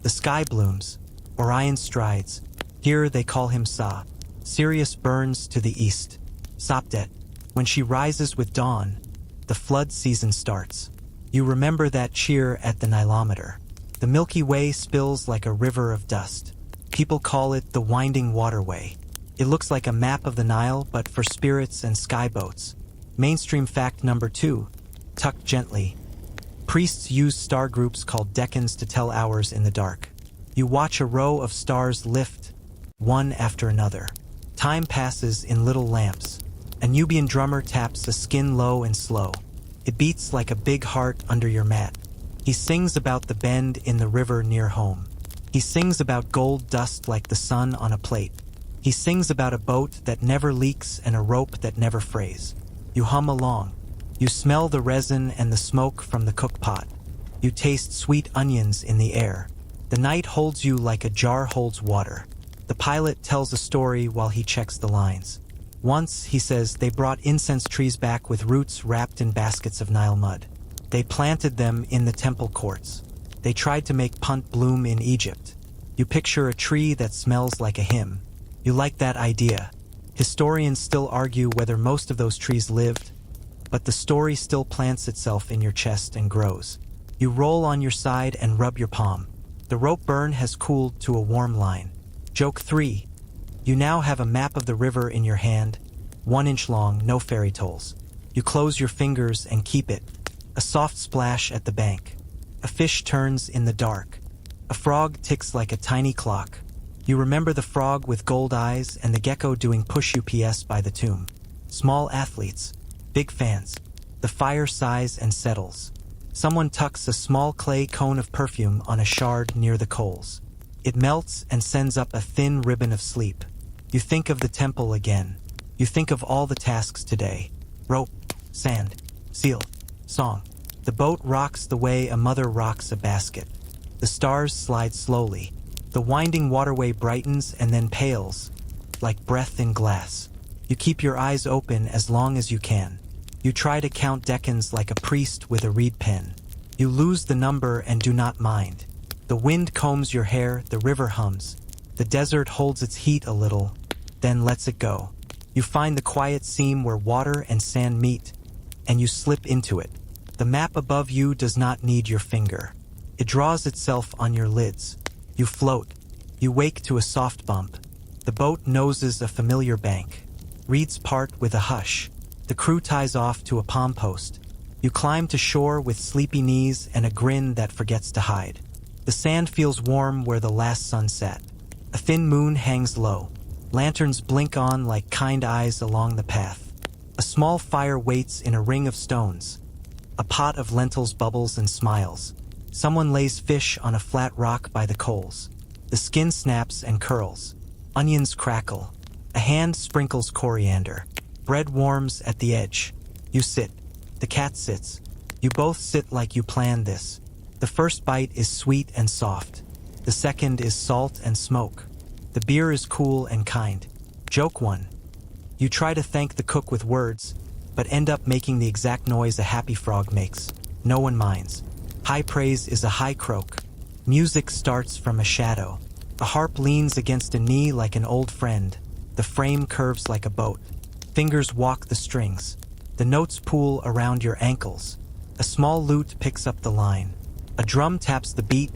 The sky blooms. Orion strides. Here they call him Sa. Sirius burns to the east. Sopdet. When she rises with dawn, the flood season starts. You remember that cheer at the Nilometer. The Milky Way spills like a river of dust. People call it the Winding Waterway. It looks like a map of the Nile, but for spirits and skyboats. Mainstream fact number 2. Tuck gently. Priests use star groups called decans to tell hours in the dark. You watch a row of stars lift, one after another. Time passes in little lamps. A Nubian drummer taps a skin low and slow. It beats like a big heart under your mat. He sings about the bend in the river near home. He sings about gold dust like the sun on a plate. He sings about a boat that never leaks and a rope that never frays. You hum along. You smell the resin and the smoke from the cook pot. You taste sweet onions in the air. The night holds you like a jar holds water. The pilot tells a story while he checks the lines. Once, he says, they brought incense trees back with roots wrapped in baskets of Nile mud. They planted them in the temple courts. They tried to make punt bloom in Egypt. You picture a tree that smells like a hymn. You like that idea. Historians still argue whether most of those trees lived, but the story still plants itself in your chest and grows. You roll on your side and rub your palm. The rope burn has cooled to a warm line. Joke 3. You now have a map of the river in your hand, 1 inch long, no fairy tolls. You close your fingers and keep it. A soft splash at the bank. A fish turns in the dark. A frog ticks like a tiny clock. You remember the frog with gold eyes and the gecko doing push UPS by the tomb. Small athletes, big fans. The fire sighs and settles. Someone tucks a small clay cone of perfume on a shard near the coals. It melts and sends up a thin ribbon of sleep. You think of the temple again. You think of all the tasks today. Rope, sand, seal, song. The boat rocks the way a mother rocks a basket. The stars slide slowly. The winding waterway brightens and then pales, like breath in glass. You keep your eyes open as long as you can. You try to count decans like a priest with a reed pen. You lose the number and do not mind. The wind combs your hair, the river hums. The desert holds its heat a little, then lets it go. You find the quiet seam where water and sand meet, and you slip into it. The map above you does not need your finger. It draws itself on your lids. You float. You wake to a soft bump. The boat noses a familiar bank. Reeds part with a hush. The crew ties off to a palm post. You climb to shore with sleepy knees and a grin that forgets to hide. The sand feels warm where the last sun sat. A thin moon hangs low. Lanterns blink on like kind eyes along the path. A small fire waits in a ring of stones. A pot of lentils bubbles and smiles. Someone lays fish on a flat rock by the coals. The skin snaps and curls. Onions crackle. A hand sprinkles coriander. Bread warms at the edge. You sit. The cat sits. You both sit like you planned this. The first bite is sweet and soft. The second is salt and smoke. The beer is cool and kind. Joke 1. You try to thank the cook with words, but end up making the exact noise a happy frog makes. No one minds. High praise is a high croak. Music starts from a shadow. A harp leans against a knee like an old friend. The frame curves like a boat. Fingers walk the strings. The notes pool around your ankles. A small lute picks up the line. A drum taps the beat,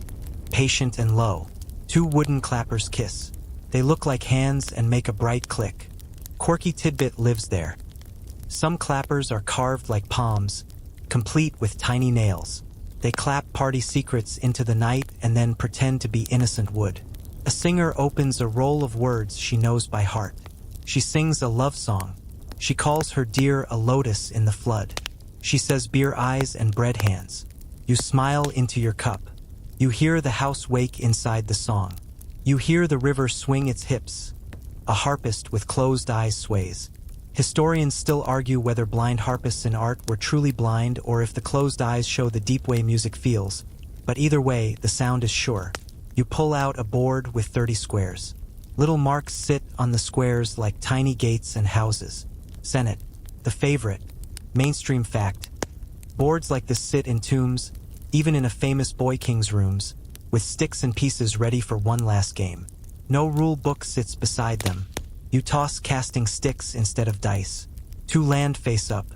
patient and low. 2 wooden clappers kiss. They look like hands and make a bright click. Quirky tidbit lives there. Some clappers are carved like palms, complete with tiny nails. They clap party secrets into the night and then pretend to be innocent wood. A singer opens a roll of words she knows by heart. She sings a love song. She calls her dear a lotus in the flood. She says beer eyes and bread hands. You smile into your cup. You hear the house wake inside the song. You hear the river swing its hips. A harpist with closed eyes sways. Historians still argue whether blind harpists in art were truly blind or if the closed eyes show the deep way music feels. But either way, the sound is sure. You pull out a board with 30 squares. Little marks sit on the squares like tiny gates and houses. Senate, the favorite. Mainstream fact. Boards like this sit in tombs, even in a famous boy king's rooms. with sticks and pieces ready for one last game. No rule book sits beside them. You toss casting sticks instead of dice. 2 land face up.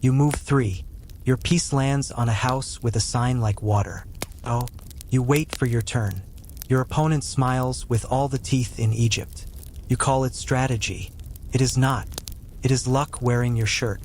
You move 3. Your piece lands on a house with a sign like water. Oh, you wait for your turn. Your opponent smiles with all the teeth in Egypt. You call it strategy. It is not. It is luck wearing your shirt.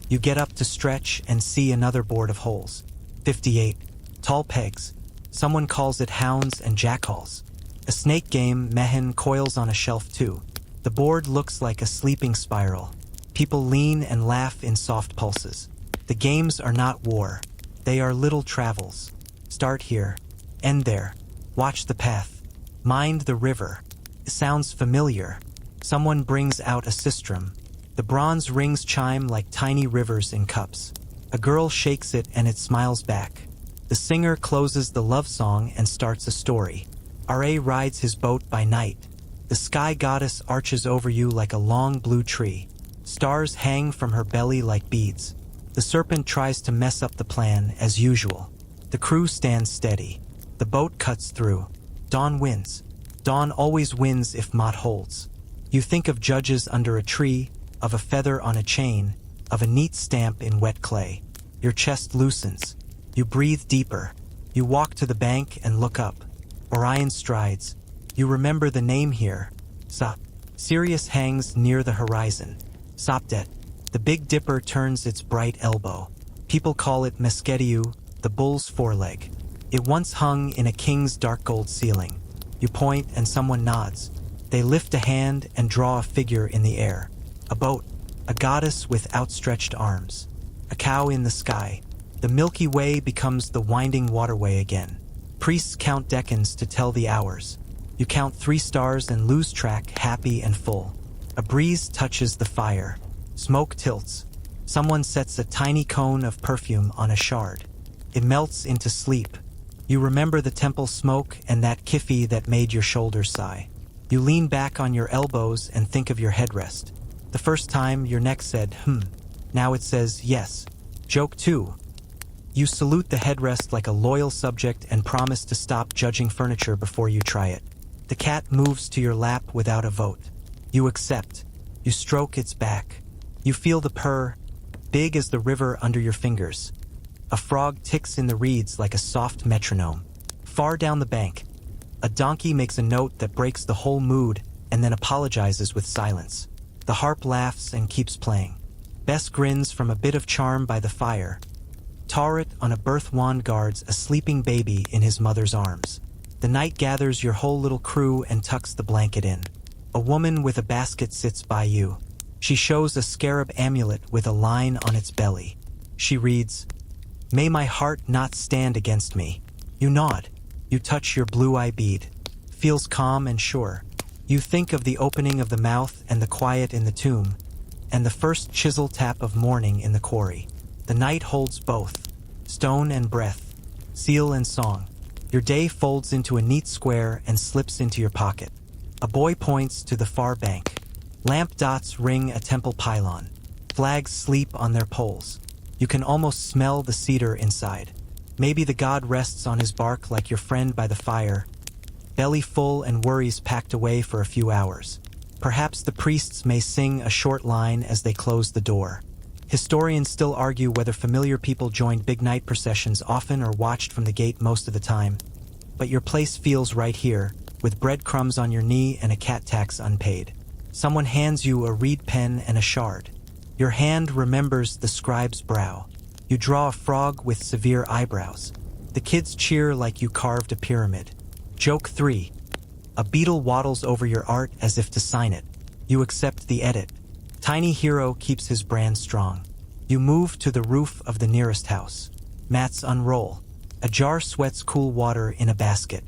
You get up to stretch and see another board of holes. 58. Tall pegs. Someone calls it hounds and jackals. A snake game, Mehen, coils on a shelf too. The board looks like a sleeping spiral. People lean and laugh in soft pulses. The games are not war. They are little travels. Start here. End there. Watch the path. Mind the river. It sounds familiar. Someone brings out a sistrum. The bronze rings chime like tiny rivers in cups. A girl shakes it and it smiles back. The singer closes the love song and starts a story. Ra rides his boat by night. The sky goddess arches over you like a long blue tree. Stars hang from her belly like beads. The serpent tries to mess up the plan as usual. The crew stands steady. The boat cuts through. Dawn wins. Dawn always wins if Mott holds. You think of judges under a tree, of a feather on a chain, of a neat stamp in wet clay. Your chest loosens. You breathe deeper. You walk to the bank and look up. Orion strides. You remember the name here. Sop. Sirius hangs near the horizon. Sopdet. The Big Dipper turns its bright elbow. People call it Mesketiu, the bull's foreleg. It once hung in a king's dark gold ceiling. You point and someone nods. They lift a hand and draw a figure in the air. A boat. A goddess with outstretched arms. A cow in the sky. The Milky Way becomes the winding waterway again. Priests count decans to tell the hours. You count 3 stars and lose track, happy and full. A breeze touches the fire. Smoke tilts. Someone sets a tiny cone of perfume on a shard. It melts into sleep. You remember the temple smoke and that kiffy that made your shoulders sigh. You lean back on your elbows and think of your headrest. The first time your neck said, Now it says, yes. Joke 2. You salute the headrest like a loyal subject and promise to stop judging furniture before you try it. The cat moves to your lap without a vote. You accept. You stroke its back. You feel the purr, big as the river under your fingers. A frog ticks in the reeds like a soft metronome. Far down the bank, a donkey makes a note that breaks the whole mood and then apologizes with silence. The harp laughs and keeps playing. Bess grins from a bit of charm by the fire. Tauret on a birth wand guards a sleeping baby in his mother's arms. The night gathers your whole little crew and tucks the blanket in. A woman with a basket sits by you. She shows a scarab amulet with a line on its belly. She reads, May my heart not stand against me. You nod. You touch your blue-eye bead. Feels calm and sure. You think of the opening of the mouth and the quiet in the tomb, and the first chisel tap of morning in the quarry. The night holds both, stone and breath, seal and song. Your day folds into a neat square and slips into your pocket. A boy points to the far bank. Lamp dots ring a temple pylon. Flags sleep on their poles. You can almost smell the cedar inside. Maybe the god rests on his bark like your friend by the fire, belly full and worries packed away for a few hours. Perhaps the priests may sing a short line as they close the door. Historians still argue whether familiar people joined big night processions often or watched from the gate most of the time. But your place feels right here, with breadcrumbs on your knee and a cat tax unpaid. Someone hands you a reed pen and a shard. Your hand remembers the scribe's brow. You draw a frog with severe eyebrows. The kids cheer like you carved a pyramid. Joke 3. A beetle waddles over your art as if to sign it. You accept the edit. Tiny hero keeps his brand strong. You move to the roof of the nearest house. Mats unroll. A jar sweats cool water in a basket.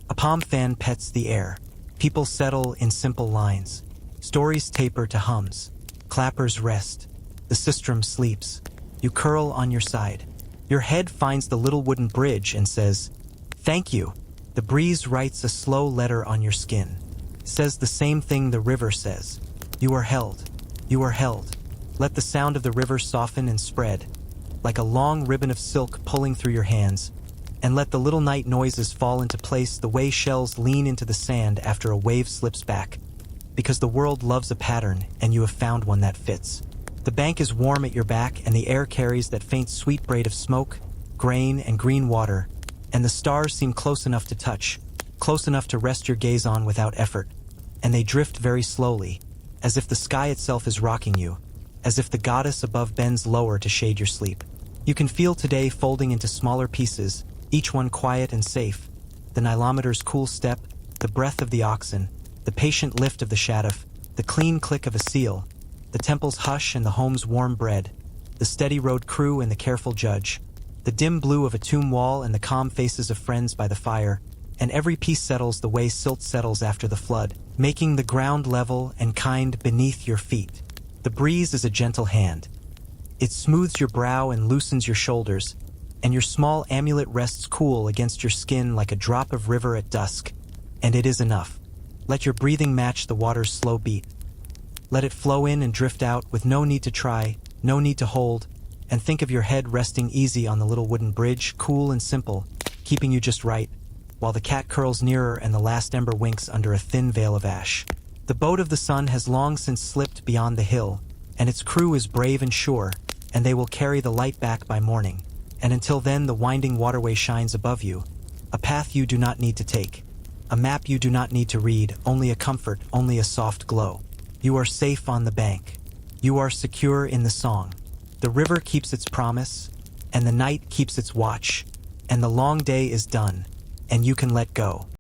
A palm fan pets the air. People settle in simple lines. Stories taper to hums. Clappers rest. The sistrum sleeps. You curl on your side. Your head finds the little wooden bridge and says, Thank you. The breeze writes a slow letter on your skin. Says the same thing the river says. You are held. You are held. Let the sound of the river soften and spread. Like a long ribbon of silk pulling through your hands, and let the little night noises fall into place the way shells lean into the sand after a wave slips back. Because the world loves a pattern, and you have found one that fits. The bank is warm at your back, and the air carries that faint sweet braid of smoke, grain, and green water, and the stars seem close enough to touch, close enough to rest your gaze on without effort, and they drift very slowly, as if the sky itself is rocking you, as if the goddess above bends lower to shade your sleep. You can feel today folding into smaller pieces, each one quiet and safe, the Nilometer's cool step, the breath of the oxen, the patient lift of the shaduf, the clean click of a seal, the temple's hush and the home's warm bread, the steady road crew and the careful judge, the dim blue of a tomb wall and the calm faces of friends by the fire, and every piece settles the way silt settles after the flood, making the ground level and kind beneath your feet. The breeze is a gentle hand. It smooths your brow and loosens your shoulders, and your small amulet rests cool against your skin like a drop of river at dusk, and it is enough. Let your breathing match the water's slow beat. Let it flow in and drift out with no need to try, no need to hold, and think of your head resting easy on the little wooden bridge, cool and simple, keeping you just right, while the cat curls nearer and the last ember winks under a thin veil of ash. The boat of the sun has long since slipped beyond the hill, and its crew is brave and sure, and they will carry the light back by morning. And until then the winding waterway shines above you, a path you do not need to take, a map you do not need to read, only a comfort, only a soft glow. You are safe on the bank. You are secure in the song. The river keeps its promise, and the night keeps its watch, and the long day is done, and you can let go.